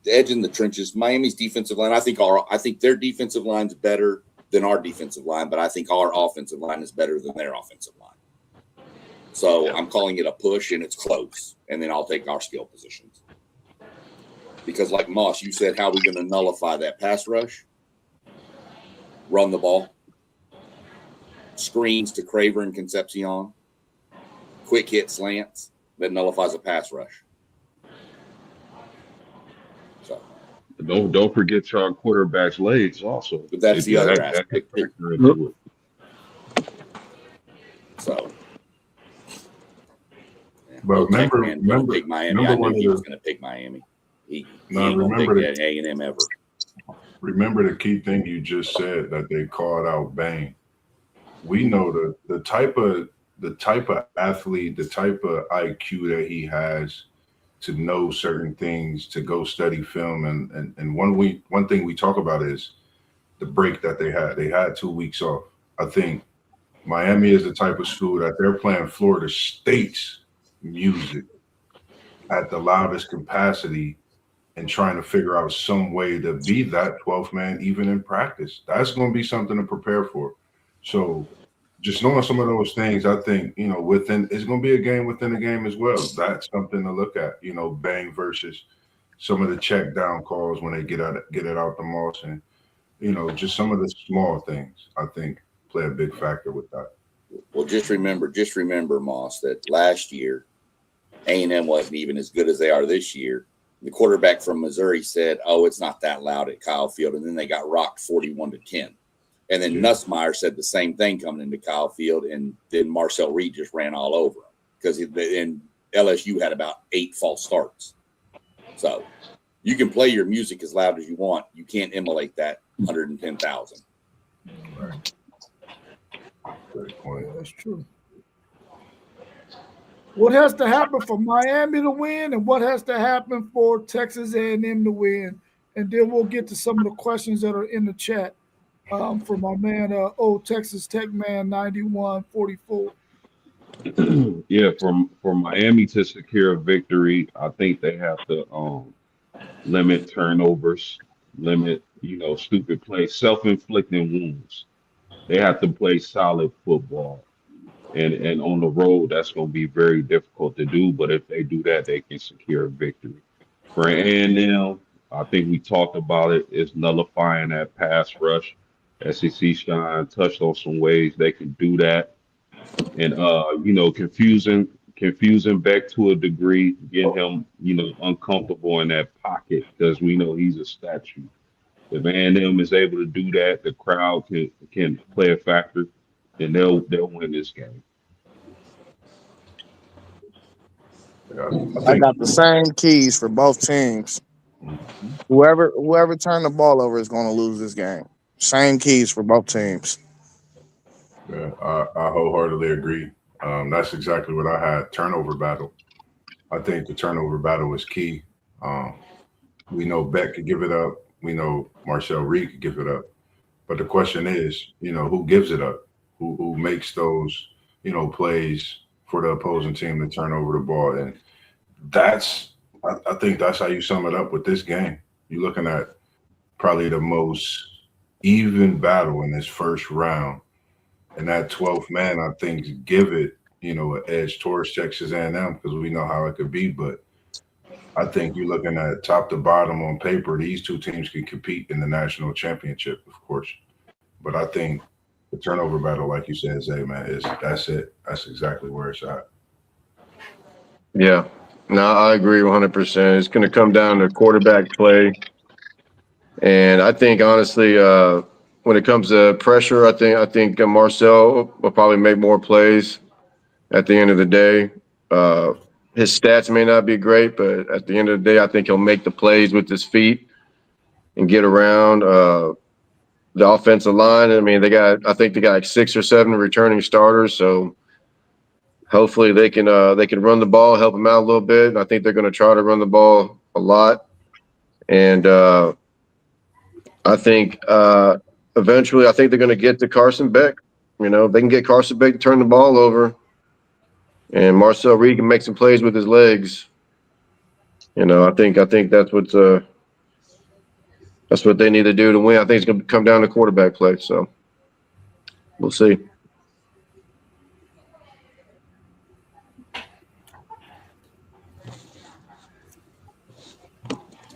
The edge in the trenches, Miami's defensive line. I think their defensive line's better than our defensive line, but I think our offensive line is better than their offensive line. So I'm calling it a push, and it's close. And then I'll take our skill positions. Because like Moss, you said, how are we going to nullify that pass rush? Run the ball. Screens to Craver and Concepcion. Quick hit slants that nullifies a pass rush. So don't forget your quarterback's legs also. But that's the other aspect. So but remember, pick Miami. I knew he was going to pick Miami. He ain't going to pick A&M ever. Remember the key thing you just said that they called out Bain. We know the type of athlete, the type of IQ that he has to know certain things, to go study film, and one thing we talk about is the break that they had. They had 2 weeks off. I think Miami is the type of school that they're playing Florida State's music at the loudest capacity and trying to figure out some way to be that 12th man even in practice. That's going to be something to prepare for. So just knowing some of those things, I think, it's going to be a game within a game as well. That's something to look at, Bang versus some of the check down calls when they get it out the Moss, and, just some of the small things, I think, play a big factor with that. Well, just remember, Moss, that last year, A&M wasn't even as good as they are this year. The quarterback from Missouri said, it's not that loud at Kyle Field. And then they got rocked 41-10. And then Nussmeier said the same thing coming into Kyle Field. And then Marcel Reed just ran all over him because LSU had about 8 false starts. So you can play your music as loud as you want. You can't emulate that 110,000. Right. Great point. That's true. What has to happen for Miami to win, and what has to happen for Texas A&M to win? And then we'll get to some of the questions that are in the chat from my man, Texas Tech man 9144. Yeah, for Miami to secure a victory, I think they have to limit turnovers, limit stupid plays, self-inflicting wounds. They have to play solid football. And on the road, that's going to be very difficult to do. But if they do that, they can secure a victory. For A&M, I think we talked about it, is nullifying that pass rush. SEC Shine touched on some ways they can do that. And confusing Beck to a degree, get him, uncomfortable in that pocket because we know he's a statue. If A&M is able to do that, the crowd can play a factor, then they'll win this game. Yeah, I I think. got the same keys for both teams. Mhm. Whoever turned the ball over is going to lose this game. Same keys for both teams. Yeah, I wholeheartedly agree. That's exactly what I had. Turnover battle. I think the turnover battle is key. Um, we know Beck could give it up. We know Marcel Reed could give it up. But the question is, who gives it up? Who makes those, plays for the opposing team to turn over the ball? And I think that's how you sum it up with this game. You're looking at probably the most even battle in this first round. And that 12th man, I think, give it, an edge towards Texas A&M because we know how it could be. But I think you're looking at top to bottom on paper, these two teams can compete in the national championship, of course. But I think the turnover battle, like you said, Zay, man, that's it. That's exactly where it's at. Yeah. No, I agree 100%. It's going to come down to quarterback play. And I think, honestly, when it comes to pressure, I think Marcel will probably make more plays at the end of the day. Uh, his stats may not be great, but at the end of the day, I think he'll make the plays with his feet and get around. The offensive line, I mean, I think they got like 6 or 7 returning starters, so hopefully they can run the ball, help them out a little bit. And I think they're going to try to run the ball a lot. And I think eventually, I think they're going to get to Carson Beck. They can get Carson Beck to turn the ball over, and Marcel Reed can make some plays with his legs. I think that's what they need to do to win. I think it's going to come down to quarterback play. So we'll see.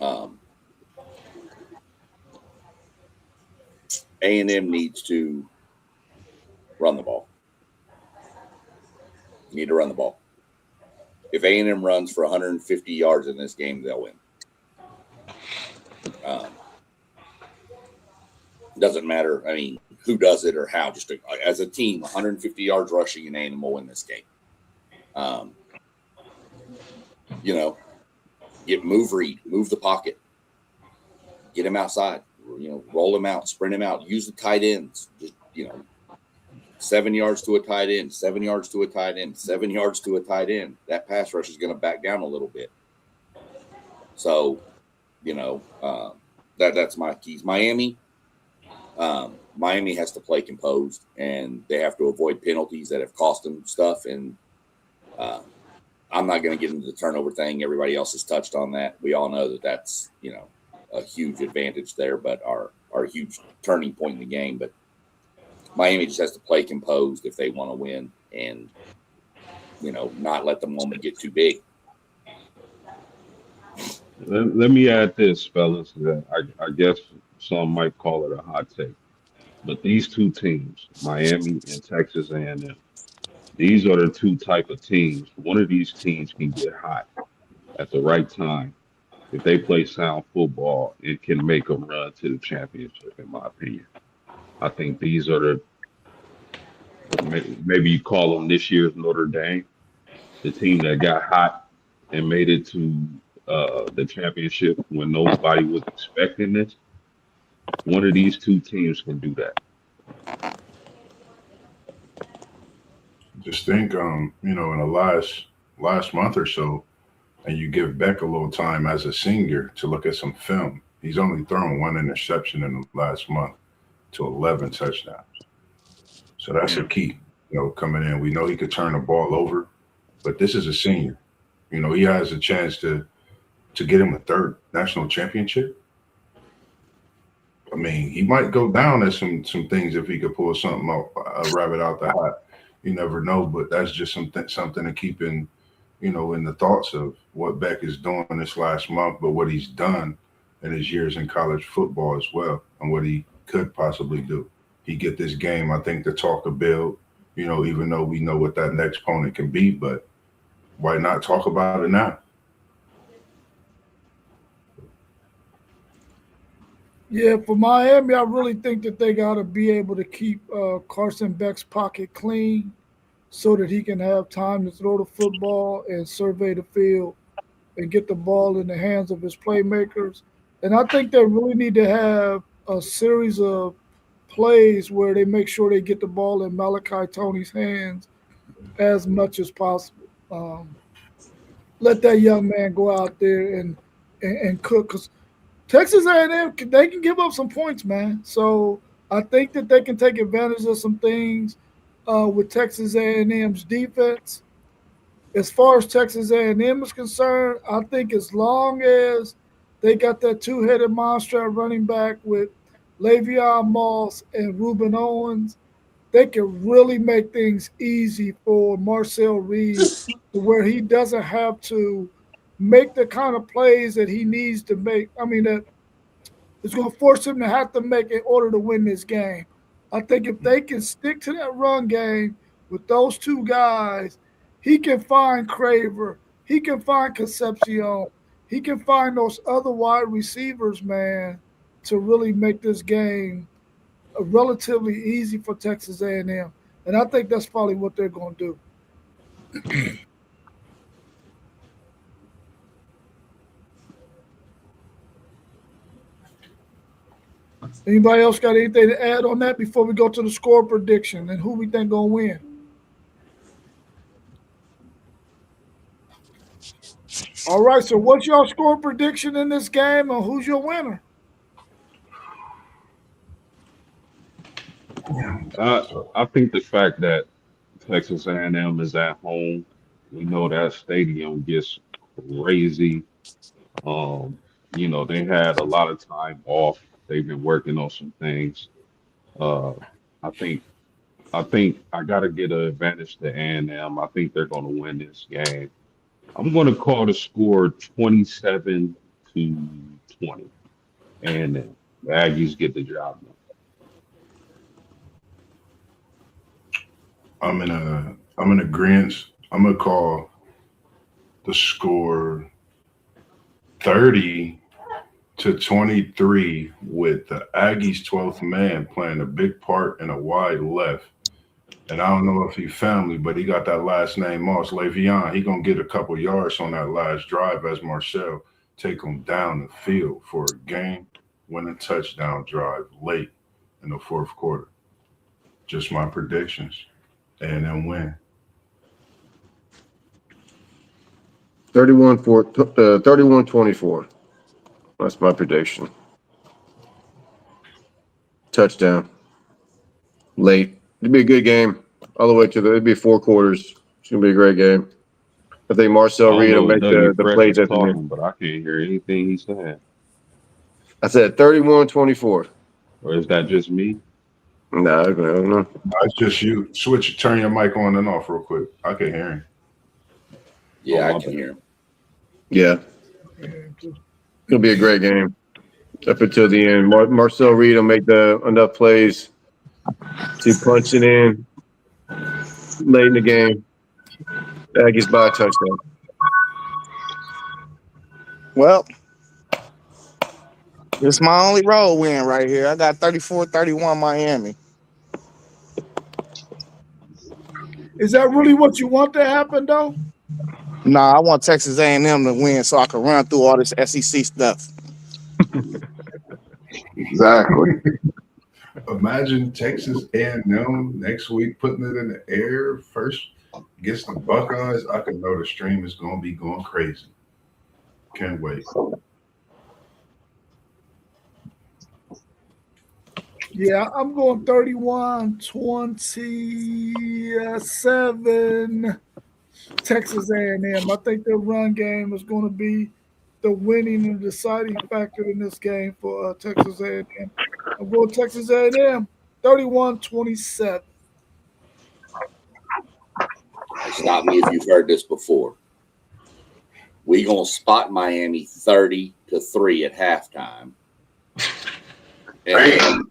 Um, A&M needs to run the ball. Need to run the ball. If A&M runs for 150 yards in this game, they'll win. Doesn't matter. I mean, who does it or how. Just as a team, 150 yards rushing in A&M will win this game. Move Reed, move the pocket, get him outside. Roll him out, sprint him out. Use the tight ends. Just 7 yards to a tight end, 7 yards to a tight end, 7 yards to a tight end. That pass rush is going to back down a little bit. So, that's my keys. Miami has to play composed, and they have to avoid penalties that have cost them stuff. And I'm not going to get into the turnover thing. Everybody else has touched on that. We all know that that's a huge advantage there, but our huge turning point in the game. But Miami just has to play composed if they want to win, and not let the moment get too big. Let me add this, fellas. That I guess some might call it a hot take, but these two teams, Miami and Texas A&M, these are the two type of teams. One of these teams can get hot at the right time if they play sound football. It can make a run to the championship, in my opinion. I think these are maybe you call them this year's Notre Dame, the team that got hot and made it to the championship when nobody was expecting this. One of these two teams can do that. Just think, in the last month or so, and you give Beck a little time as a senior to look at some film. He's only thrown 1 interception in the last month to 11 touchdowns. So that's a key, coming in. We know he could turn the ball over, but this is a senior. He has a chance to get him a third national championship. I mean, he might go down at some things if he could pull something out, a rabbit out the hat. You never know, but that's just something to keep in the thoughts of what Beck is doing this last month, but what he's done in his years in college football as well, and what he could possibly do. He get this game, I think, to talk a build. Even though we know what that next opponent can be, but why not talk about it now? Yeah, for Miami, I really think that they got to be able to keep Carson Beck's pocket clean so that he can have time to throw the football and survey the field and get the ball in the hands of his playmakers. And I think they really need to have a series of plays where they make sure they get the ball in Malachi Tony's hands as much as possible. Let that young man go out there and cook because Texas A&M they can give up some points, man. So I think that they can take advantage of some things with Texas A&M's defense. As far as Texas A&M is concerned, I think as long as they got that two-headed monster at running back with Le'Veon Moss and Ruben Owens, they can really make things easy for Marcel Reed to where he doesn't have to make the kind of plays that he needs to make. I mean, that is going to force him to have to make in order to win this game. I think if they can stick to that run game with those two guys, he can find Craver, he can find Concepcion, he can find those other wide receivers, man, to really make this game relatively easy for Texas A&M. And I think that's probably what they're going to do. Anybody else got anything to add on that before we go to the score prediction and who we think going to win? All right, so what's your score prediction in this game and who's your winner? I think the fact that Texas A&M is at home, we know that stadium gets crazy. Um, they had a lot of time off. They've been working on some things. Uh, I think I think I gotta get an advantage to A&M. I think they're gonna win this game. I'm gonna call the score 27-20. And the Aggies get the job done. I'm in agreement. I'm gonna call the score 30-23 with the Aggies 12th man playing a big part in a wide left. And I don't know if he family, but he got that last name Moss Le'Veon. He gonna get a couple yards on that last drive as Marcel take him down the field for a game-winning touchdown drive late in the fourth quarter. Just my predictions, and then win. 31-24. That's my prediction. Touchdown. Late. It'd be a good game. All the way to it'd be 4 quarters. It's gonna be a great game. I think I Marcel don't Reed will know if make Dougie the Fresh plays is at the end. talking, but I can't hear anything he's saying. I said 31-24. Or is that just me? Nah, I don't know. It's just you. Turn your mic on and off real quick. I can hear him. Yeah, Oh, I can hear him. Yeah. It'll be a great game. Up until the end. Marcel Reed will make enough plays to punch it in late in the game. Aggies by a touchdown. Well, it's my only road win right here. I got 34-31 Miami. Is that really what you want to happen, though? Nah, I want Texas A&M to win so I can run through all this SEC stuff. Exactly. Imagine Texas A&M next week putting it in the air first against the Buckeyes. I can know the stream is going to be going crazy. Can't wait. Yeah, I'm going 31-27 Texas A&M. I think their run game is going to be the winning and deciding factor in this game for Texas A&M. I'm going Texas A&M, 31-27. Stop me if you've heard this before. We gonna spot Miami 30-3 at halftime. And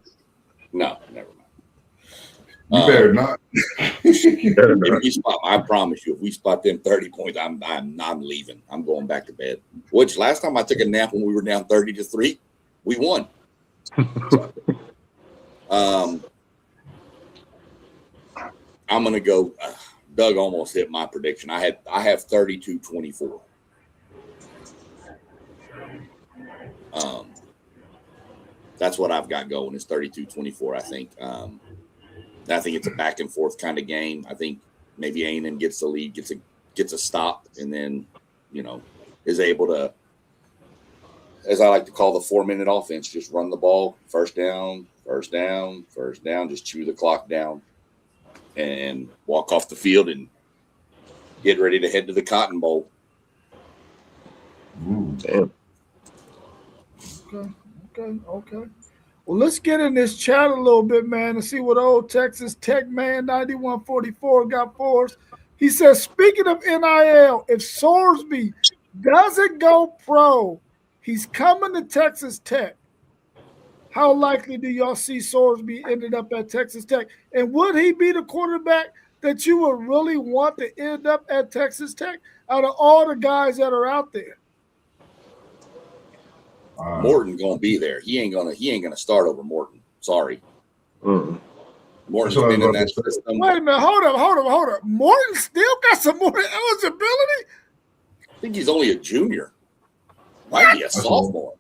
no, never mind. You better not. If we spot, I promise you, if we spot them 30 points, I'm leaving. I'm going back to bed. Which last time I took a nap when we were down 30-3, we won. So, I'm gonna go. Doug almost hit my prediction. I have 32-24. That's what I've got going is 32-24. I think. I think it's a back and forth kind of game. I think maybe A&M gets the lead, gets a stop, and then is able to, as I like to call the 4-minute offense, just run the ball, first down, just chew the clock down, and walk off the field and get ready to head to the Cotton Bowl. Damn. Okay. Well, let's get in this chat a little bit, man, and see what old Texas Tech man 9144 got for us. He says, speaking of NIL, if Sorsby doesn't go pro, he's coming to Texas Tech. How likely do y'all see Sorsby ended up at Texas Tech? And would he be the quarterback that you would really want to end up at Texas Tech out of all the guys that are out there? Morton gonna be there. He ain't gonna start over Morton. Sorry. Morton's been in that system. Wait a minute, hold up. Morton still got some more eligibility? I think he's only a junior. Might be a sophomore.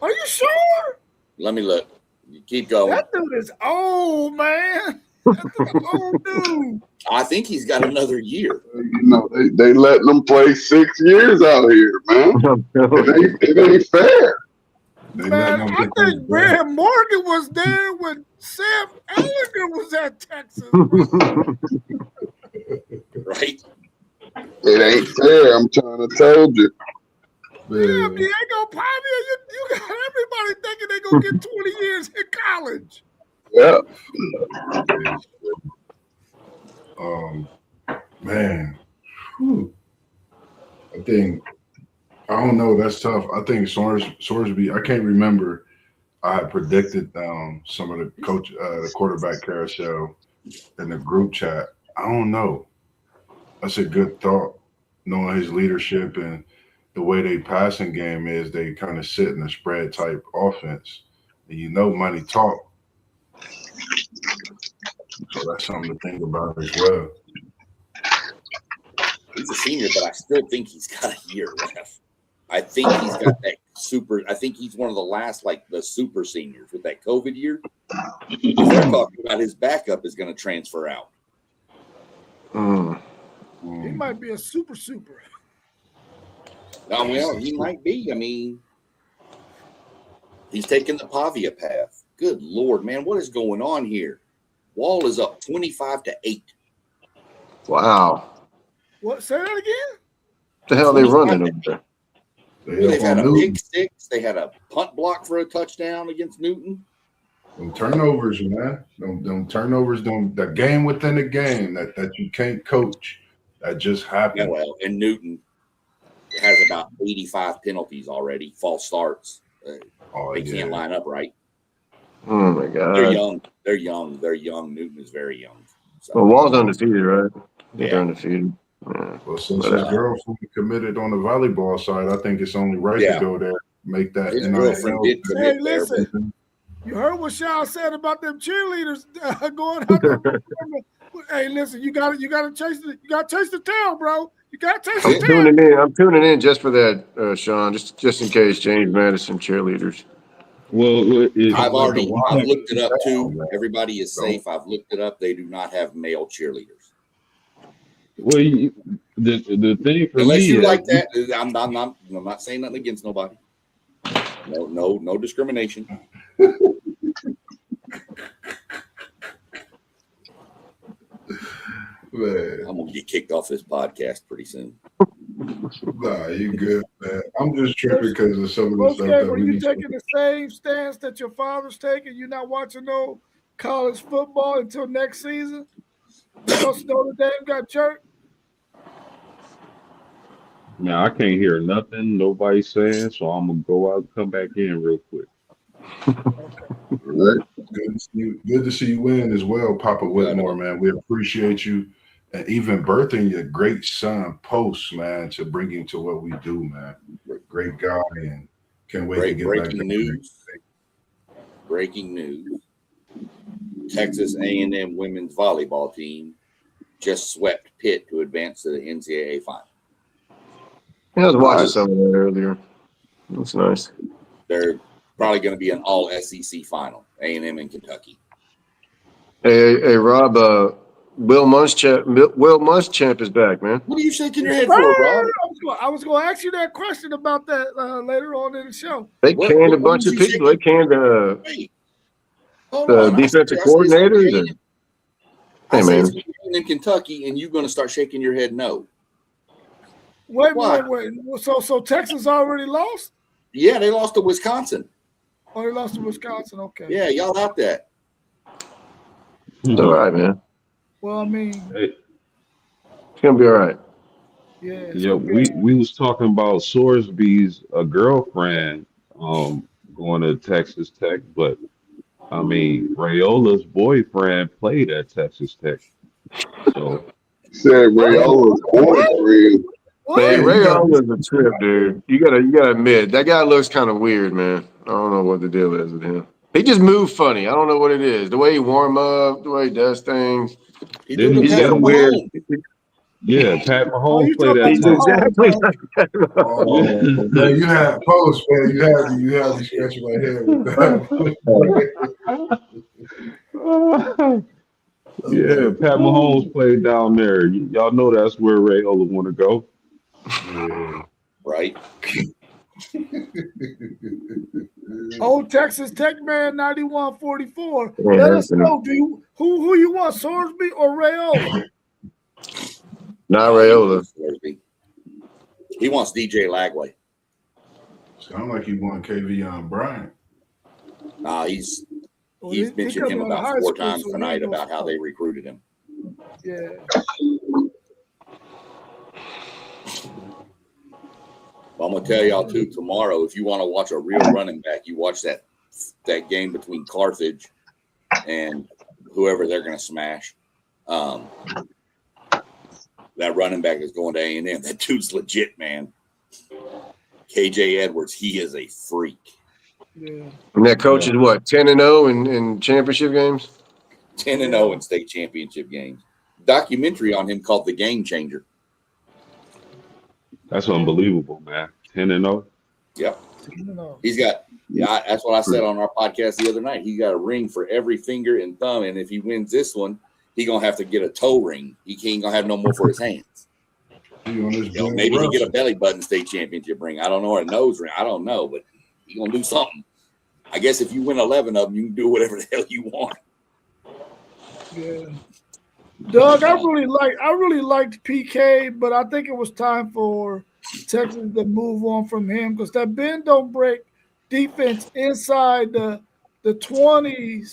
Are you sure? Let me look. You keep going. That dude is old, man. That's an old dude. I think he's got another year. They letting them play 6 years out here, man. It ain't fair. Man, I think Graham Morgan was there when Sam Ellinger was at Texas. Right? It ain't fair. I'm trying to tell you. Yeah, Diego Pavia, you got everybody thinking they're going to get 20 years in college. Yeah. Man. Whew. I don't know. That's tough. I think Sorsby, I can't remember. I had predicted some of the quarterback carousel in the group chat. I don't know. That's a good thought, knowing his leadership and the way they passing game is. They kind of sit in a spread type offense. And money talk. So that's something to think about as well. He's a senior, but I still think he's got a year left. I think he's got that super. I think he's one of the last, like the super seniors with that COVID year. They're talking about his backup is going to transfer out. He might be a super. Oh, well, he might be. I mean, he's taking the Pavia path. Good Lord, man. What is going on here? Wall is up 25-8. Wow. What? Say that again? What the hell are they running over there? They've had a pick six. They had a punt block for a touchdown against Newton. Them turnovers, man. Them turnovers, the game within the game that you can't coach. That just happened. Yeah, well, and Newton has about 85 penalties already, false starts. They can't line up right. Oh, my God. They're young. Newton is very young. So. Well, Wall's undefeated, right? Yeah. They're undefeated. Yeah. Well, since his girlfriend committed on the volleyball side, I think it's only right to go there, make that. His girlfriend did commit hey, listen, there. You heard what Shaw said about them cheerleaders going out there. Hey, listen, you gotta chase the tail, bro. You gotta chase the tail. I'm tuning in just for that, Sean, just in case James Madison cheerleaders. Well, I've looked it up too. Everybody is safe. I've looked it up. They do not have male cheerleaders. Well, the thing for unless me you is, like that, I'm not saying nothing against nobody. No discrimination. Man. I'm gonna get kicked off this podcast pretty soon. Nah, you good, man. I'm just tripping because of some of the Post stuff game, that are we you be taking the same stance that your father's taking? You're not watching no college football until next season because Notre Dame got jerked? Now I can't hear nothing nobody saying, so I'm gonna go out and come back in real quick. Right? good to see you win as well, Papa Yeah, Whitmore, man. We appreciate you and even birthing your great son, Post, man, to bring him to what we do, man. Great guy, and can't wait to get back breaking there. news. Breaking news. Texas A&M women's volleyball team just swept Pitt to advance to the NCAA final. I was watching Nice. some of that earlier. That's nice. They're probably going to be an all SEC final, A&M and Kentucky. Hey, Rob. Will Muschamp is back, man. What are you shaking your head for, Rob? I was going to ask you that question about that later on in the show. They canned a what bunch was of you people. They canned Wait, hold the on. defensive I said coordinators. it's Hey, man. in Kentucky, and you're going to start shaking your head no. Wait. So Texas already lost? Yeah, they lost to Wisconsin. Oh, they lost to Wisconsin. Okay. Yeah, y'all got that. It's all right, man. Well, I mean, Hey, It's gonna be all right. yeah. yeah, we was talking about Sorsby's girlfriend going to Texas Tech, but I mean Rayola's boyfriend played at Texas Tech, so Said Rayola's boyfriend. Hey, Yeah, Ray you got Allen's a trip, dude. You gotta admit that guy looks kind of weird, man. I don't know what the deal is with him. He just moved funny. I don't know what it is. The way he warm up, the way he does things. He's didn't doing he the He's got Patrick a get weird. Mahomes. yeah, Pat Oh, Mahomes you played talking at about He's Texas. exactly Mahomes? like that. oh man, you had Post, man. You had me scratching my head with that. Yeah, Pat Mahomes played down there. Y'all know that's where Rayola want to go. Yeah. Right? Old Texas Tech man, 91-44. Yeah, Let us know. Who you want, Sorsby or Rayola? not He Rayola. wants Thursby. He wants DJ Lagway. Sound like you want KV Bryant. Nah, he's Well, he mentioned him coming out of about high 4 school, times so he tonight ain't about how gonna they recruited him. Yeah. Well, I'm gonna tell y'all too tomorrow. If you want to watch a real running back, you watch that game between Carthage and whoever they're gonna smash. That running back is going to A&M. That dude's legit, man. KJ Edwards, he is a freak. Yeah. And that coach is what 10-0 in championship games. 10-0 in state championship games. Documentary on him called The Game Changer. That's unbelievable, man. 10-0. Yep. No. He's got, that's what I said on our podcast the other night. He got a ring for every finger and thumb. And if he wins this one, he going to have to get a toe ring. He ain't going to have no more for his hands. Maybe he get a belly button state championship ring. I don't know, or a nose ring. I don't know, but he going to do something. I guess if you win 11 of them, you can do whatever the hell you want. Yeah. Doug, I really liked PK, but I think it was time for Texas to move on from him because that bend don't break defense inside the 20s.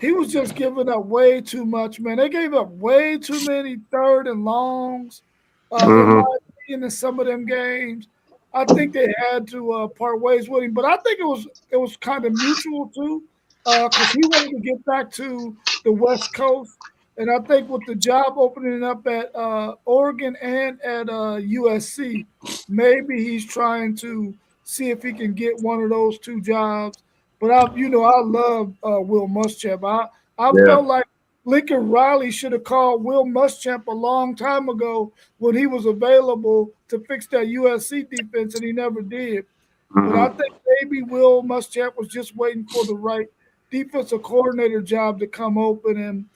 He was just giving up way too much, man. They gave up way too many 3rd and longs in my opinion in some of them games. I think they had to part ways with him, but I think it was kind of mutual too because he wanted to get back to the West Coast. And I think with the job opening up at Oregon and at USC, maybe he's trying to see if he can get one of those 2 jobs. But I love Will Muschamp. I felt like Lincoln Riley should have called Will Muschamp a long time ago when he was available to fix that USC defense, and he never did. But I think maybe Will Muschamp was just waiting for the right defensive coordinator job to come open, and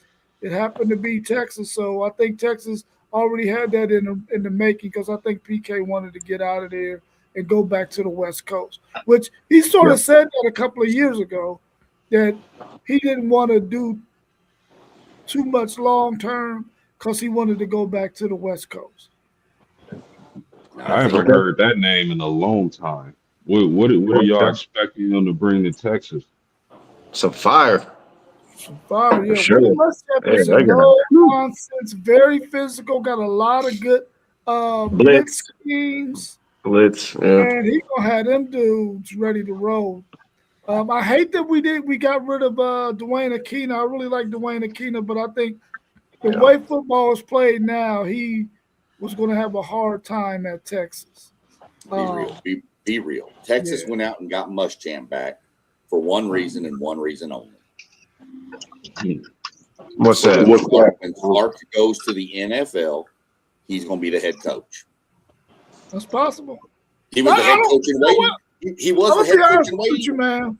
it happened to be Texas. So I think Texas already had that in the making because I think PK wanted to get out of there and go back to the West Coast, which he sort of said that a couple of years ago, that he didn't want to do too much long term because he wanted to go back to the West Coast. I haven't heard that name in a long time. What are y'all expecting them to bring to Texas? Some fire. Some fire, For yeah. sure. Willie Muschamp is Yeah, a they got no nonsense, very physical, got a lot of good blitz Blitz. schemes, Blitz. Yeah. and he gonna have them dudes ready to roll. I hate that we got rid of Dwayne Aquino. I really like Dwayne Aquino, but I think the way football is played now, he was going to have a hard time at Texas. Be real. Be real. Texas Yeah. went out and got Muschamp back for one reason and one reason only. What's So that? when Clark goes to the NFL, he's going to be the head coach. That's possible. He was the head coach in waiting. He was the head coach in waiting. You, man.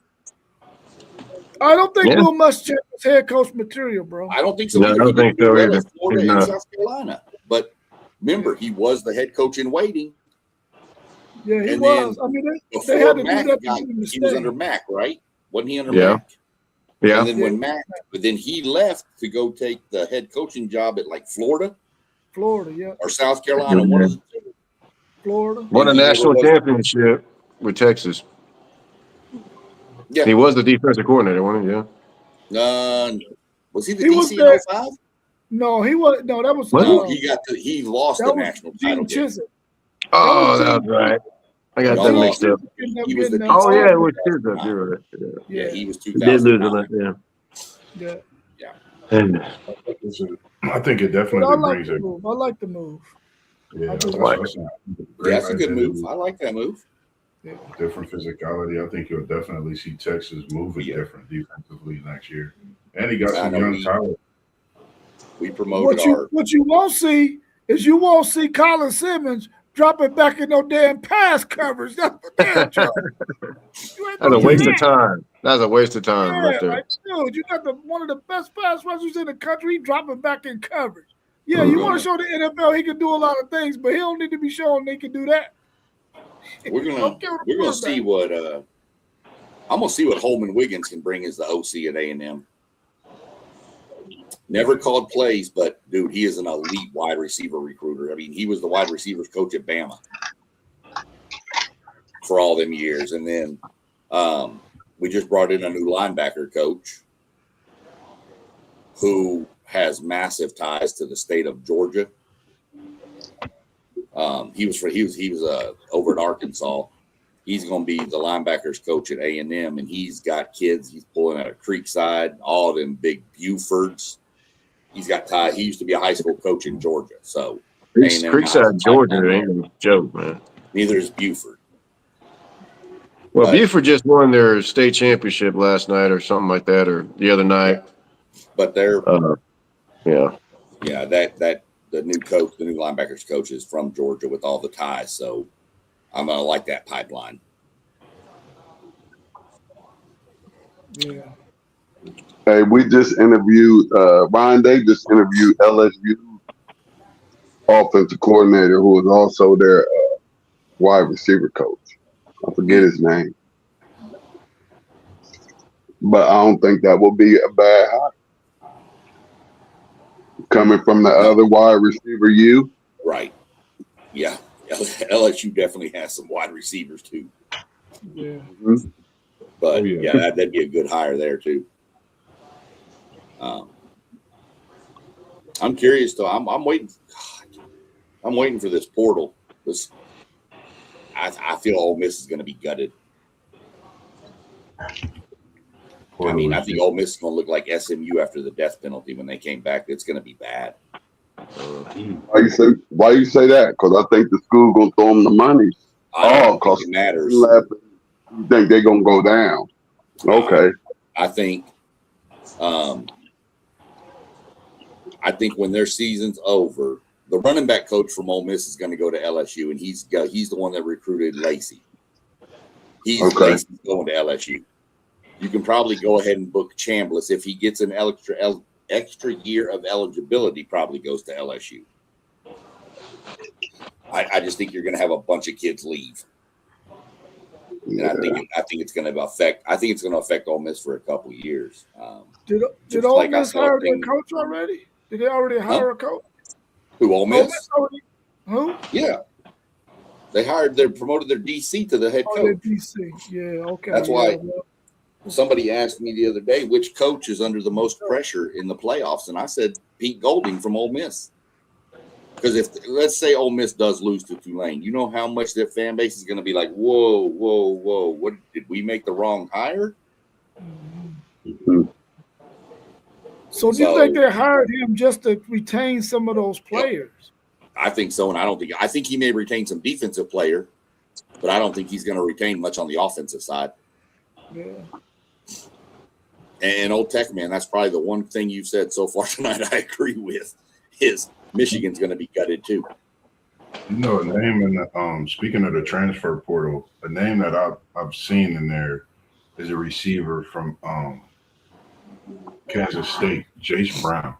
I don't think Will Muschamp is head coach material, bro. I don't think so. No, I don't think so either. Florida and South Carolina. But remember, he was the head coach in waiting. Yeah, he was. I mean, they had to do that. He was under Mac, right? Wasn't he under Mac? Yeah. And then when but then he left to go take the head coaching job at like Florida, or South Carolina, one of the two. Florida. Won a national championship with Texas. Yeah, he was the defensive coordinator, wasn't he? Yeah. Was he the DC in 05? No, he was. No, that was. He lost the national title. Oh, that's right. I got that mixed up. He was the yeah, it was Chisholm. You're right. Yeah, he was 2009. He did lose a Yeah. And I think it definitely brings it. I like the move. Yeah, that's a good move. I like that move. Yeah. Different physicality. I think you'll definitely see Texas moving different defensively next year. And he got some young talent. We promoted what you won't see is you won't see Colin Simmons dropping back in no damn pass coverage. That's That's a waste of time. That's a waste of time right there. Like, dude, you got one of the best pass rushers in the country dropping back in coverage. Yeah, you want to show the NFL he can do a lot of things, but he don't need to be showing they can do that. We're gonna see what I'm gonna see what Holman Wiggins can bring as the OC at A&M. Never called plays, but dude, he is an elite wide receiver recruiter. I mean, he was the wide receivers coach at Bama for all them years, and then we just brought in a new linebacker coach who has massive ties to the state of Georgia. He was over at Arkansas. He's going to be the linebackers coach at A&M, and he's got kids. He's pulling out of Creekside, all them big Bufords. He's got ties. He used to be a high school coach in Georgia. So Creekside, Georgia ain't a joke, man. Neither is Buford. Well, Buford just won their state championship last night or something like that, or the other night. But they're that the new coach, the new linebackers coach is from Georgia with all the ties. So I'm going to like that pipeline. Yeah. Hey, we just interviewed Ryan. They just interviewed LSU offensive coordinator, who was also their wide receiver coach. I forget his name, but I don't think that will be a bad hire. Coming from the other wide receiver, right? Yeah, LSU definitely has some wide receivers too. Yeah, but that'd be a good hire there too. I'm curious though. I'm waiting. I'm waiting for this portal. I feel Ole Miss is going to be gutted. I mean, I think Ole Miss is going to look like SMU after the death penalty when they came back. It's going to be bad. Why you say that? Because I think the school going to throw them the money. Because it matters. You think they're going to go down? Okay. I think when their season's over, the running back coach from Ole Miss is going to go to LSU, and he's the one that recruited Lacey. Lacey's going to LSU. You can probably go ahead and book Chambliss if he gets an extra year of eligibility. Probably goes to LSU. I just think you're going to have a bunch of kids leave, and I think it's going to affect. I think it's going to affect Ole Miss for a couple of years. Did Ole Miss hire their coach already? Did they already hire a coach? Who, Ole Miss? Who? Yeah. They promoted their DC to the head Oh, coach. DC. Yeah, okay. That's yeah, why well, somebody asked me the other day which coach is under the most pressure in the playoffs, and I said Pete Golding from Ole Miss. Because if let's say Ole Miss does lose to Tulane, you know how much their fan base is going to be like, whoa, whoa, whoa! What did we make the wrong hire? So do you think they hired him just to retain some of those players? I think so, and I think he may retain some defensive player, but I don't think he's going to retain much on the offensive side. Yeah. And Old Tech, man, that's probably the one thing you've said so far tonight I agree with is Michigan's going to be gutted too. You know, a name in the speaking of the transfer portal, a name that I've seen in there is a receiver from Kansas State, Jace Brown.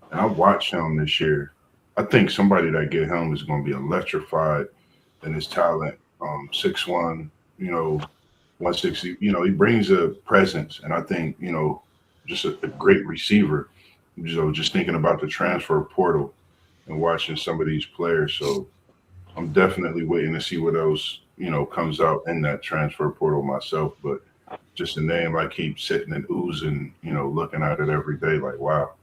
And I watched him this year. I think somebody that get him is going to be electrified in his talent. 6'1", 160. He brings a presence, and I think just a great receiver. Just thinking about the transfer portal and watching some of these players. So I'm definitely waiting to see what else comes out in that transfer portal myself. But just a name I keep sitting and oozing, looking at it every day, like wow,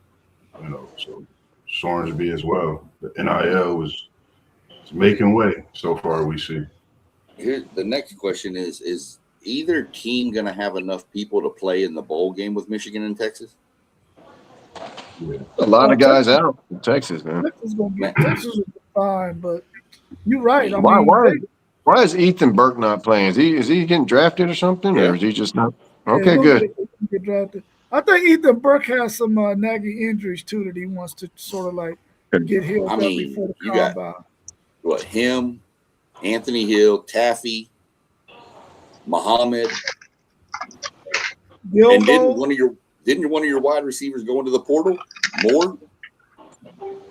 So Sorensby as well. The NIL is making way so far. We see. Here, the next question is either team going to have enough people to play in the bowl game with Michigan and Texas? Yeah. A lot of guys out in Texas, man. Texas will be fine, but you're right. Why is Ethan Burke not playing? Is he getting drafted or something, or is he just not? Okay, good. Get drafted. I think Ethan Burke has some nagging injuries too that he wants to sort of like get healed up before the combine. Got him, Anthony Hill, Taffy, Muhammad, and didn't one of your wide receivers go into the portal? Moore?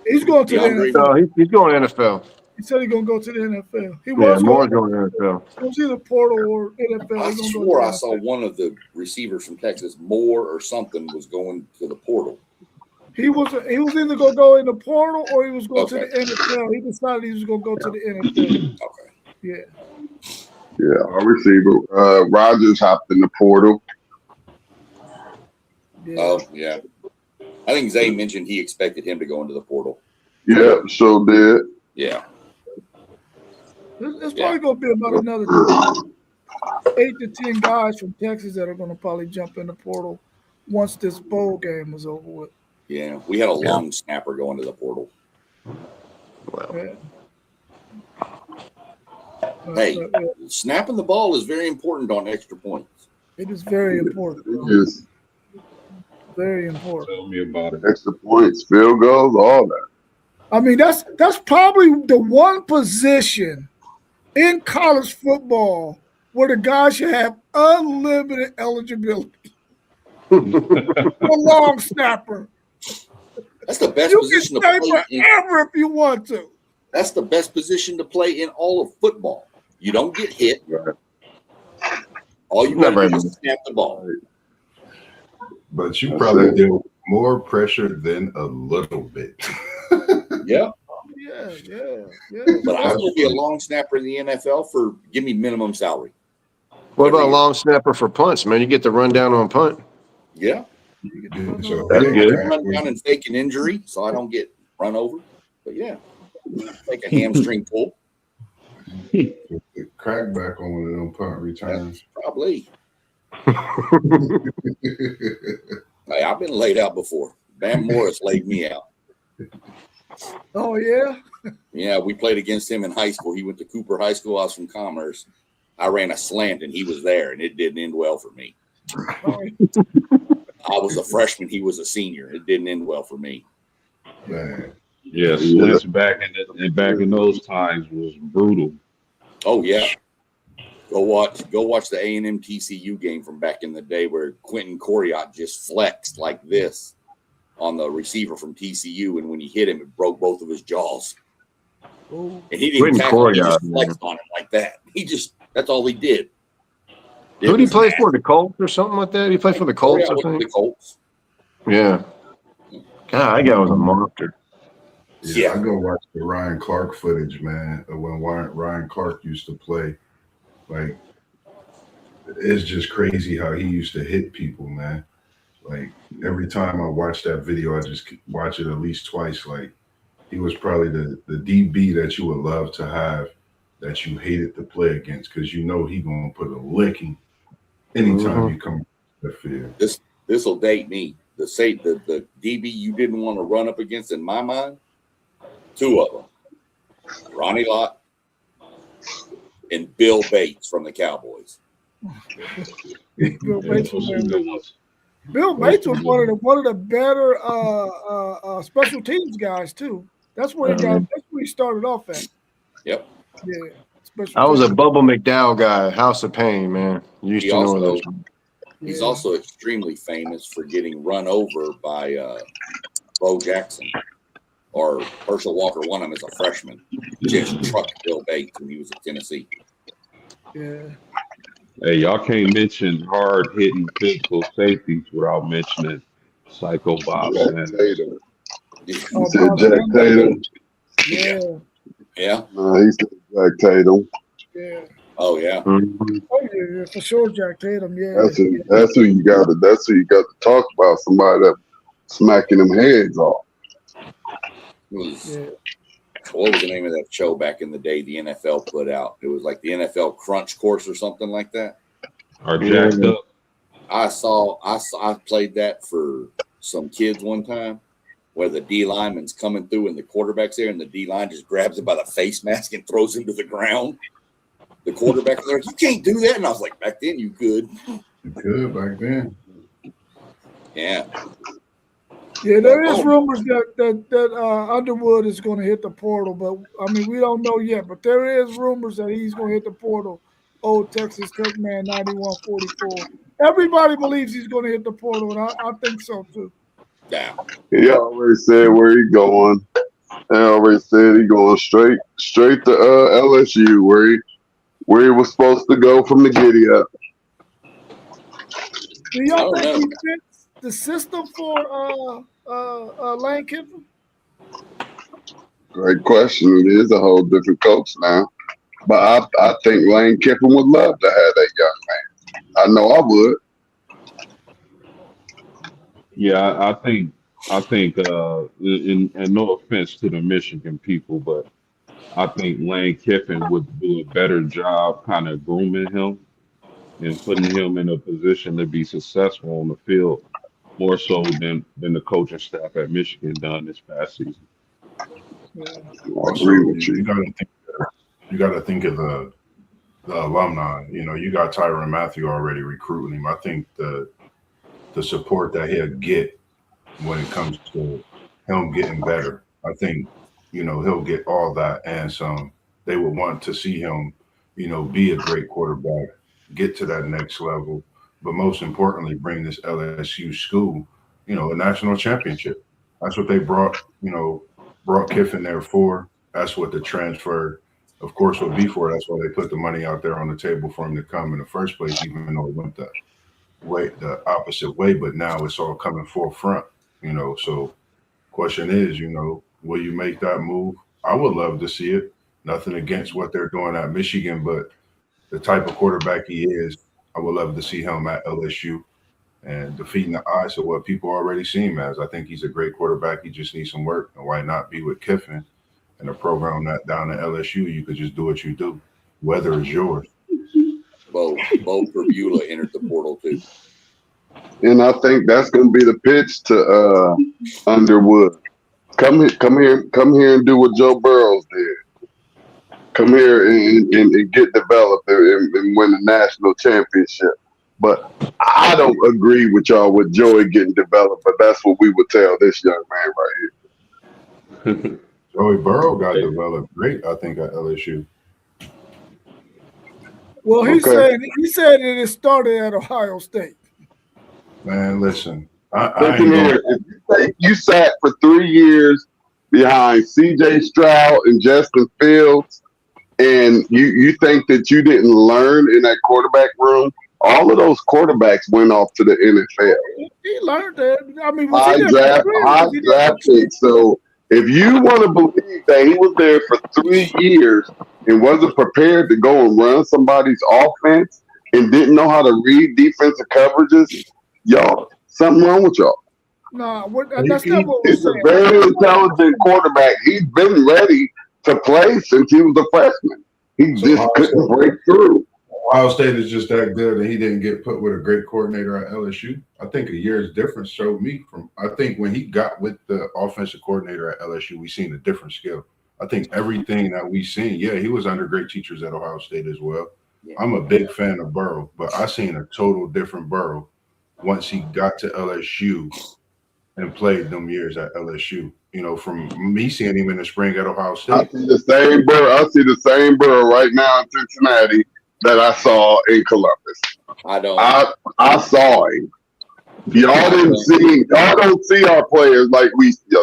He's going to the NFL. He's going to NFL. He said he's going to go to the NFL. Moore's going to NFL. It was either portal or NFL. I swore I saw one of the receivers from Texas, Moore or something, was going to the portal. He was either going to go in the portal or he was going to the NFL. He decided he was going to go to the NFL. Okay. Yeah, our receiver, Rogers hopped in the portal. Yeah. Oh, yeah. I think Zay mentioned he expected him to go into the portal. Yeah, so did. Yeah. It's probably going to be about another 8 to 10 guys from Texas that are going to probably jump in the portal once this bowl game is over with. Yeah, we had a long snapper go into the portal. Well. Hey, snapping the ball is very important on extra points. It is very important. It is. Very important. Tell me about it. Extra points, field goals, all that. I mean, that's probably the one position in college football where the guys should have unlimited eligibility. A long snapper. That's the best You position to can play stay forever if you want to. That's the best position to play in all of football. You don't get hit. Right. All you got to do is snap the ball. But you probably deal with more pressure than a little bit. Yeah. Yeah. But I will be a long snapper in the NFL for give me minimum salary. What about a long snapper for punts, man? You get the rundown on punt. Yeah. So That's good. Run down and fake an injury so I don't get run over. But yeah, take a hamstring pull. Crack back on one of them punt returns. Probably. Hey, I've been laid out before. Bam Morris laid me out. Oh, yeah? Yeah, we played against him in high school. He went to Cooper High School. I was from Commerce. I ran a slant, and he was there, and it didn't end well for me. I was a freshman. He was a senior. It didn't end well for me. Man. Yeah, slants back in those times was brutal. Oh, yeah. Go watch the A&M TCU game from back in the day where Quentin Coriat just flexed like this on the receiver from TCU, and when he hit him, it broke both of his jaws. Oh. And he didn't tackle him, he just flexed on him like that. That's all he did. Who did he play for? The Colts or something like that? He played for the Colts, I think. The Colts. Yeah. God, that guy was a monster. Yeah, I go watch the Ryan Clark footage, man, of when Ryan Clark used to play. Like, it's just crazy how he used to hit people, man. Like, every time I watch that video, I just watch it at least twice. Like, he was probably the DB that you would love to have, that you hated to play against, because you know he gonna put a licking anytime Mhm. you come to the field. This will date me. The DB you didn't want to run up against in my mind, two of them, Ronnie Lott and Bill Bates from the Cowboys. Bill Yeah, Bates those was some good ones. Bill Those Bates some was good ones. one of the better special teams guys too. That's where Mhm. that's where he started off at. Yep. Yeah, special I was a teams. Bubba McDowell guy, House of Pain, man. Used He to know also this. he's Yeah. also extremely famous for getting run over by Bo Jackson, or Herschel Walker. One of them as a freshman, just trucked Bill Bates when he was at Tennessee. Yeah. Hey, y'all can't mention hard hitting physical safeties without mentioning Psycho Bob Jack Sanders. Tatum. You Oh, said Bob Jack Sanders. Tatum. Yeah. Yeah. No, he said Jack Tatum. Yeah. Oh yeah. Mhm. Oh yeah, for sure, Jack Tatum. Yeah. That's who you got to. That's who you got to talk about. Somebody that smacking them heads off. It was, Yeah. what was the name of that show back in the day the NFL put out? It was like the NFL Crunch Course or something like that. Are jacked up. I played that for some kids one time, where the D lineman's coming through and the quarterback's there, and the D line just grabs him by the face mask and throws him to the ground. The quarterback was like, "You can't do that," and I was like, "Back then you could." You could back then. Yeah. Yeah, there is rumors that Underwood is going to hit the portal, but I mean we don't know yet. But there is rumors that he's going to hit the portal. Old Texas Tech man, 9144. Everybody believes he's going to hit the portal, and I think so too. Yeah. He already said where he going. They already said he going straight to LSU, where he was supposed to go from the giddy up. Do y'all think he fits the system for Lane Kiffin? Great question. It is a whole different coach now. But I think Lane Kiffin would love to have that young man. I know I would. Yeah, I think and no offense to the Michigan people, but I think Lane Kiffin would do a better job kind of grooming him and putting him in a position to be successful on the field more so than the coaching staff at Michigan done this past season. Yeah. I Also, agree with you you. got to think of the alumni. You know, you got Tyrann Mathieu already recruiting him. I think the support that he'll get when it comes to him getting better, I think, you know, he'll get all that and some. They would want to see him, you know, be a great quarterback, get to that next level, but most importantly, bring this LSU school, you know, a national championship. That's what they brought Kiffin there for. That's what the transfer, of course, would be for. That's why they put the money out there on the table for him to come in the first place, even though it went the opposite way. But now it's all coming forefront, you know. So, question is, you know, will you make that move? I would love to see it. Nothing against what they're doing at Michigan, but the type of quarterback he is, I would love to see him at LSU and defeating the odds of what people already see him as. I think he's a great quarterback. He just needs some work. And why not be with Kiffin and a program that down at LSU, you could just do what you do. Weather is yours. Bo Perbula entered the portal too. And I think that's going to be the pitch to Underwood. Come here, and do what Joe Burrows did. Come here and get developed and win the national championship. But I don't agree with y'all with Joey getting developed, but that's what we would tell this young man right here. Joey Burrow got developed great, I think, at LSU. Well, he said that it started at Ohio State. Man, listen, I Listen ain't here, if you sat for 3 years behind C.J. Stroud and Justin Fields, and you think that you didn't learn in that quarterback room, all of those quarterbacks went off to the NFL. He learned that. I mean, High draft pick. So If you want to believe that he was there for 3 years and wasn't prepared to go and run somebody's offense and didn't know how to read defensive coverages, y'all, something wrong with y'all. No, that's not what we're He's a saying. very intelligent quarterback. He's been ready to play since he was a freshman. He just couldn't break through. Ohio State is just that good that he didn't get put with a great coordinator at LSU. I think a year's difference showed me I think when he got with the offensive coordinator at LSU, we seen a different skill. I think everything that we seen, he was under great teachers at Ohio State as well. Yeah. I'm a big fan of Burrow, but I seen a total different Burrow once he got to LSU and played them years at LSU. You know, from me seeing him in the spring at Ohio State. I see the same Burrow right now in Cincinnati that I saw in Columbus. I saw him. Y'all didn't see. Y'all don't see our players like we see.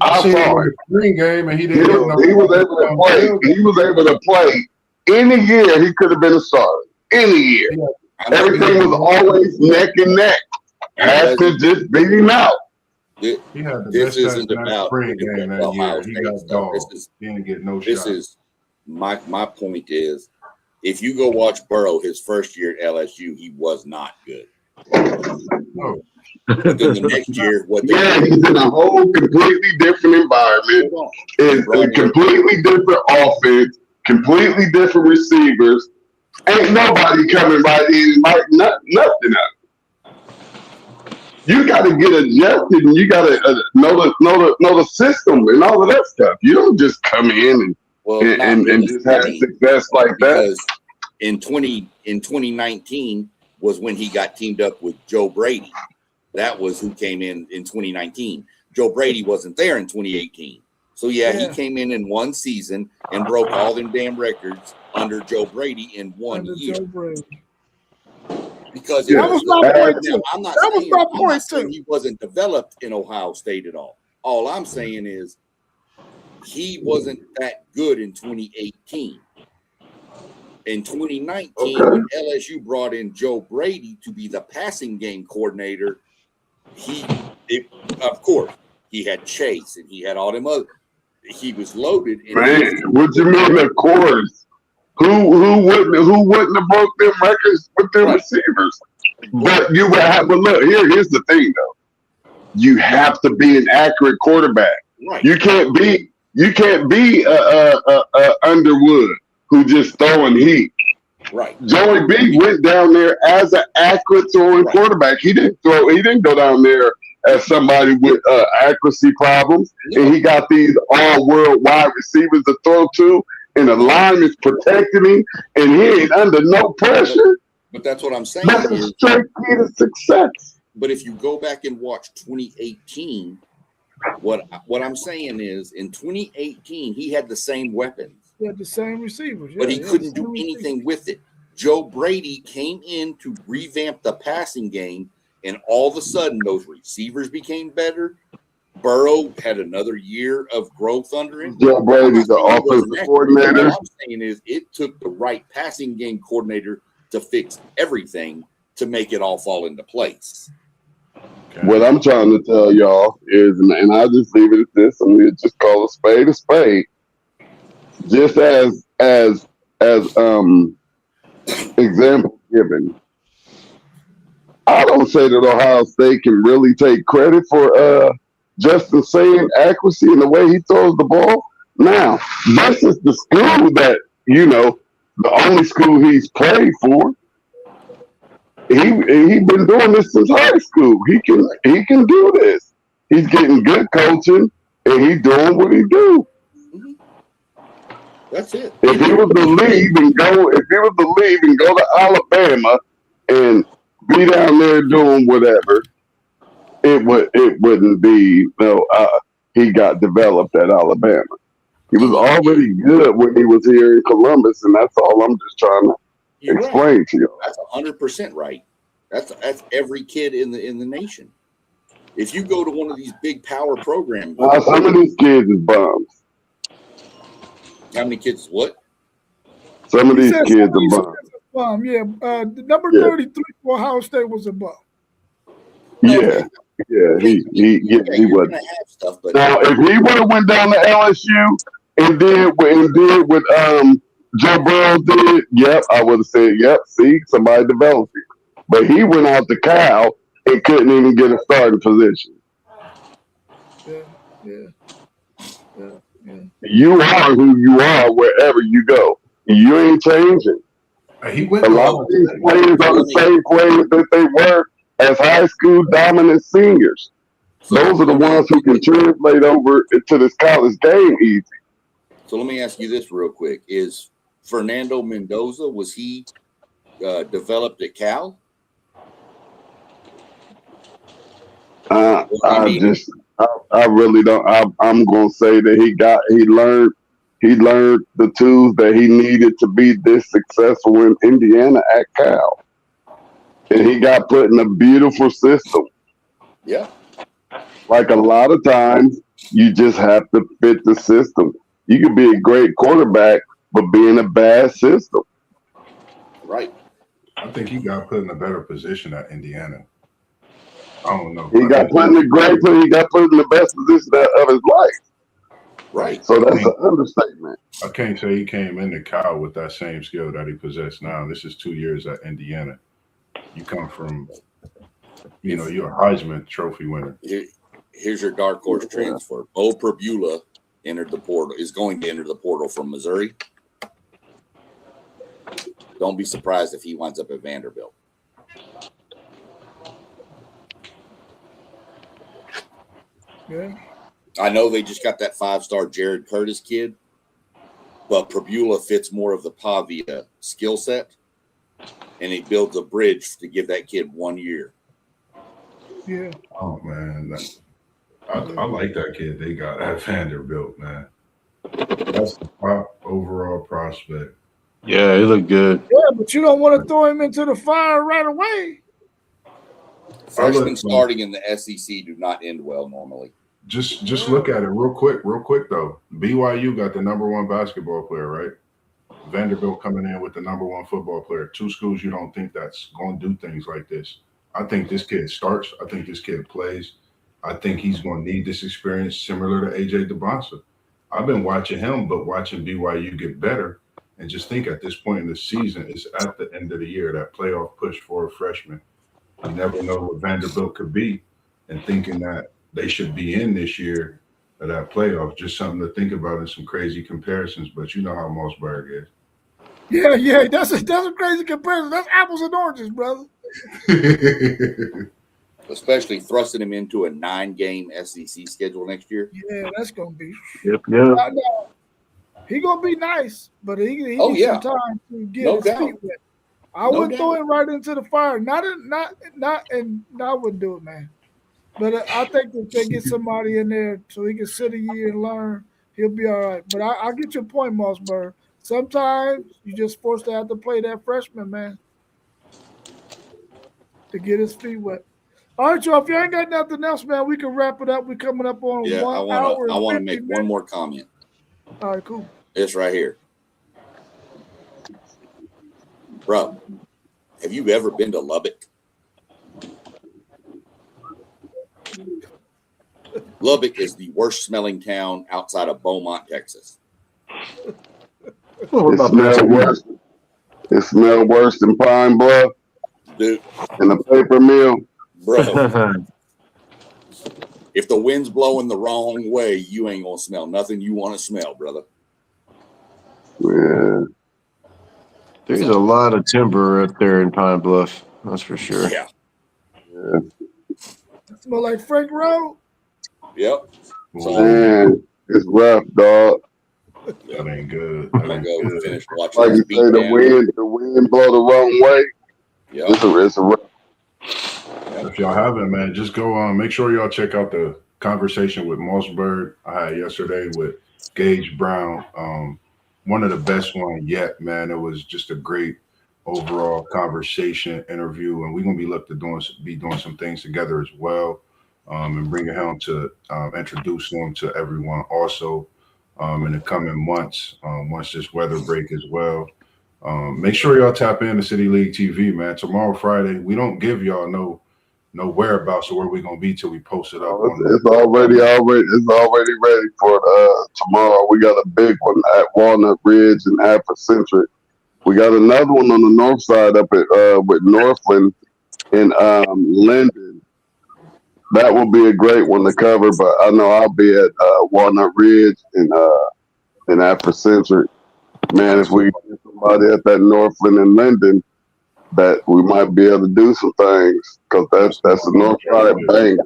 I saw him. Spring game, and he didn't. He was able to play. He was able to play any year. He could have been a starter any year. Everything was always neck and neck. Had to just beat him out. This isn't about spring game that year. He got dogged. He didn't get no shot. This is my point is, if you go watch Burrow his first year at LSU, he was not good. No. But then the next year, he's in a whole completely different environment. It's a completely different offense, completely different receivers. Ain't nobody coming right in and like nothing up. You got to get adjusted, and you got to know the system and all of that stuff. You don't just come in and just have success like that. In 2019 was when he got teamed up with Joe Brady. That was who came in 2019. Joe Brady wasn't there in 2018. So he came in one season and broke all them damn records under Joe Brady in 1 year. Because that was my point too. I'm not saying he wasn't developed in Ohio State at all. All I'm saying is he wasn't that good in 2018. In 2019, when LSU brought in Joe Brady to be the passing game coordinator, of course, he had Chase and he had all them other. He was loaded. What you mean? Of course, who wouldn't have broke them records with their receivers? But you would have. But look, here's the thing, though. You have to be an accurate quarterback. Right. You can't be Underwood who just throwing heat. Right. Joey B went down there as an accurate throwing quarterback. He didn't go down there as somebody with accuracy problems. And he got these all world wide receivers to throw to, and the line is protecting him, and he ain't under no pressure. But that's what I'm saying. That's a straight key to success. But if you go back and watch 2018, what I'm saying is in 2018 he had the same weapons. He had the same receivers, but he couldn't do anything with it. Joe Brady came in to revamp the passing game, and all of a sudden those receivers became better. Burrow had another year of growth under him. Joe Brady's the offensive coordinator. What I'm saying is it took the right passing game coordinator to fix everything to make it all fall into place. Okay. What I'm trying to tell y'all is, and I'll just leave it at this, and we'll just call a spade a spade. Just as example given, I don't say that Ohio State can really take credit for Justin saying accuracy and the way he throws the ball. Now, this is the school that, the only school he's played for. He been doing this since high school. He can do this. He's getting good coaching and he's doing what he do. That's it. If he was to leave and go to Alabama and be down there doing whatever, it wouldn't be he got developed at Alabama. He was already good when he was here in Columbus, and that's all I'm just trying to explain to you. That's 100% right. That's every kid in the nation. If you go to one of these big power programs, some of these kids is bums. How many kids? What? Some of these kids are bums. The number 33 for Ohio State was a bum. Yeah. Yeah, he you're was. gonna have stuff, but Now, if he would have went down to LSU and did what Joe Burrow did, yep, I would have said, yep, see, somebody developed it. But he went out to Cal and couldn't even get a starting position. Yeah. You are who you are wherever you go. You ain't changing. He went A to lot of these players are the same players that they were as high school dominant seniors. Those are the ones who can translate over to this college game easy. So let me ask you this real quick: is Fernando Mendoza, was he developed at Cal? I really don't. I'm gonna say that he learned the tools that he needed to be this successful in Indiana at Cal, and he got put in a beautiful system. Yeah. Like a lot of times, you just have to fit the system. You could be a great quarterback, but be in a bad system. Right. I think he got put in a better position at Indiana. I don't know. He got put in the best position of his life. Right. So that's an understatement. I can't say he came into Cal with that same skill that he possessed now. This is 2 years at Indiana. You come from, you're a Heisman Trophy winner. Here's your dark horse transfer. Bo Prabula is going to enter the portal from Missouri. Don't be surprised if he winds up at Vanderbilt. Yeah. I know they just got that 5-star Jared Curtis kid, but Prabula fits more of the Pavia skill set, and he builds a bridge to give that kid 1 year. Yeah. Oh man, I like that kid they got at Vanderbilt, man. That's the top overall prospect. Yeah, he looked good. Yeah, but you don't want to throw him into the fire right away. Freshmen starting in the SEC do not end well normally. Just look at it real quick though. BYU got the #1 basketball player, right? Vanderbilt coming in with the #1 football player. 2 schools you don't think that's going to do things like this. I think this kid starts. I think this kid plays. I think he's going to need this experience similar to AJ DeBonsa. I've been watching him, but watching BYU get better. And just think at this point in the season, it's at the end of the year, that playoff push for a freshman. You never know what Vanderbilt could be, and thinking that they should be in this year of that playoff, just something to think about in some crazy comparisons. But you know how Mossberg is. Yeah, that's a crazy comparison. That's apples and oranges, brother. Especially thrusting him into a 9-game SEC schedule next year. Yeah, that's gonna be. Yep. He gonna be nice, but he needs some time to get his feet wet. I wouldn't throw him right into the fire. I wouldn't do it, man. But I think if they get somebody in there so he can sit a year and learn, he'll be all right. But I get your point, Mossberg. Sometimes you just forced to have to play that freshman, man, to get his feet wet. All right, y'all. If you ain't got nothing else, man, we can wrap it up. We're coming up on 1 hour. I want to make one more comment. All right, cool. It's right here. Bro, have you ever been to Lubbock? Lubbock is the worst smelling town outside of Beaumont, Texas. It smelled worse than Pine Bluff, dude, and the paper mill. Bro, if the wind's blowing the wrong way, you ain't gonna smell nothing you want to smell, brother. Yeah. There's a lot of timber up there in Pine Bluff. That's for sure. Yeah. Smell like Frank Road. Yep. Man, it's rough, dog. That ain't good. I'm gonna go finish watching. Like you say, the wind blow the wrong way. Yeah. It's a rough. If y'all haven't, man, just go on. Make sure y'all check out the conversation with Mossberg I had yesterday with Gage Brown. One of the best ones yet, man. It was just a great overall conversation interview, and we're gonna be doing some things together as well, and bringing him to introduce him to everyone also in the coming months. Once this weather break as well. Make sure y'all tap in to City League TV, man. Tomorrow, Friday, we don't give y'all no no whereabouts of where we're gonna be till we post it up Oh, on. it's already ready for tomorrow. We got a big one at Walnut Ridge and Afrocentric. We got another one on the north side up at with Northland and Linden. That will be a great one to cover, but I know I'll be at Walnut Ridge and Afrocentric. Man, if we get somebody at that Northland and Linden, that we might be able to do some things because that's the north side bang.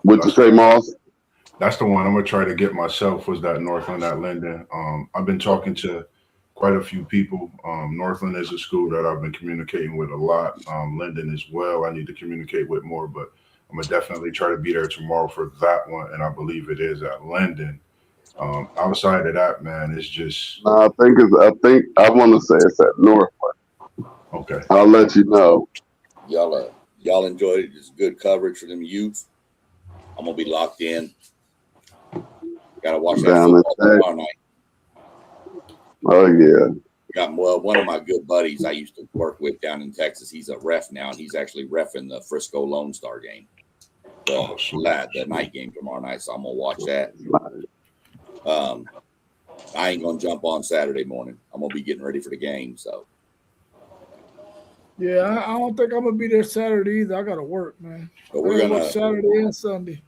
What'd you say, Moss? That's the one I'm gonna try to get myself. Was that Northland at Linden? I've been talking to quite a few people. Northland is a school that I've been communicating with a lot. Linden as well. I need to communicate with more, but I'm gonna definitely try to be there tomorrow for that one, and I believe it is at Linden. Outside of that, man, it's just I think I want to say it's at Northland. okay. I'll let you know. Y'all enjoyed it. It's good coverage for them youth. I'm gonna be locked in. Got to watch that football tomorrow night. Oh yeah. Got one of my good buddies I used to work with down in Texas. He's a ref now, and he's actually reffing the Frisco Lone Star game. The night game tomorrow night, so I'm gonna watch that. I ain't gonna jump on Saturday morning. I'm gonna be getting ready for the game. So yeah, I don't think I'm gonna be there Saturday either. I gotta work, man. But we're gonna work Saturday and Sunday.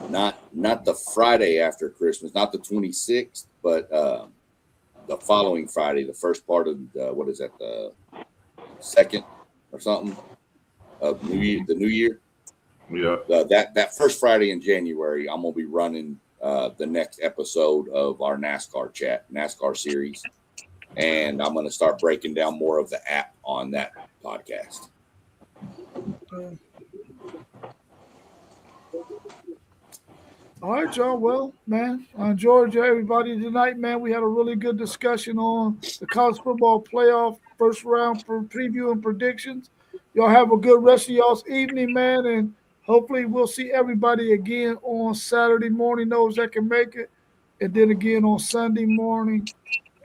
Not the Friday after Christmas, not the 26th, but the following Friday, the first part of what is that, the second or something of the New Year. Yeah. That first Friday in January, I'm gonna be running the next episode of our NASCAR series, and I'm gonna start breaking down more of the app on that podcast. All right, y'all. Well, man, I enjoyed everybody tonight, man. We had a really good discussion on the college football playoff first round for preview and predictions. Y'all have a good rest of y'all's evening, man, and hopefully we'll see everybody again on Saturday morning, those that can make it, and then again on Sunday morning,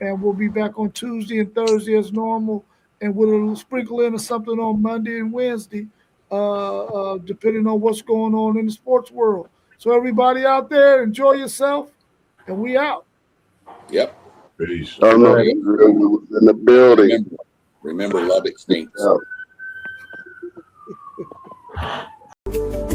and we'll be back on Tuesday and Thursday as normal, and we'll sprinkle in something on Monday and Wednesday, depending on what's going on in the sports world. So everybody out there, enjoy yourself, and we out. Yep. Peace. Oh no, we was in the building. Remember Lubbock stinks. Yeah.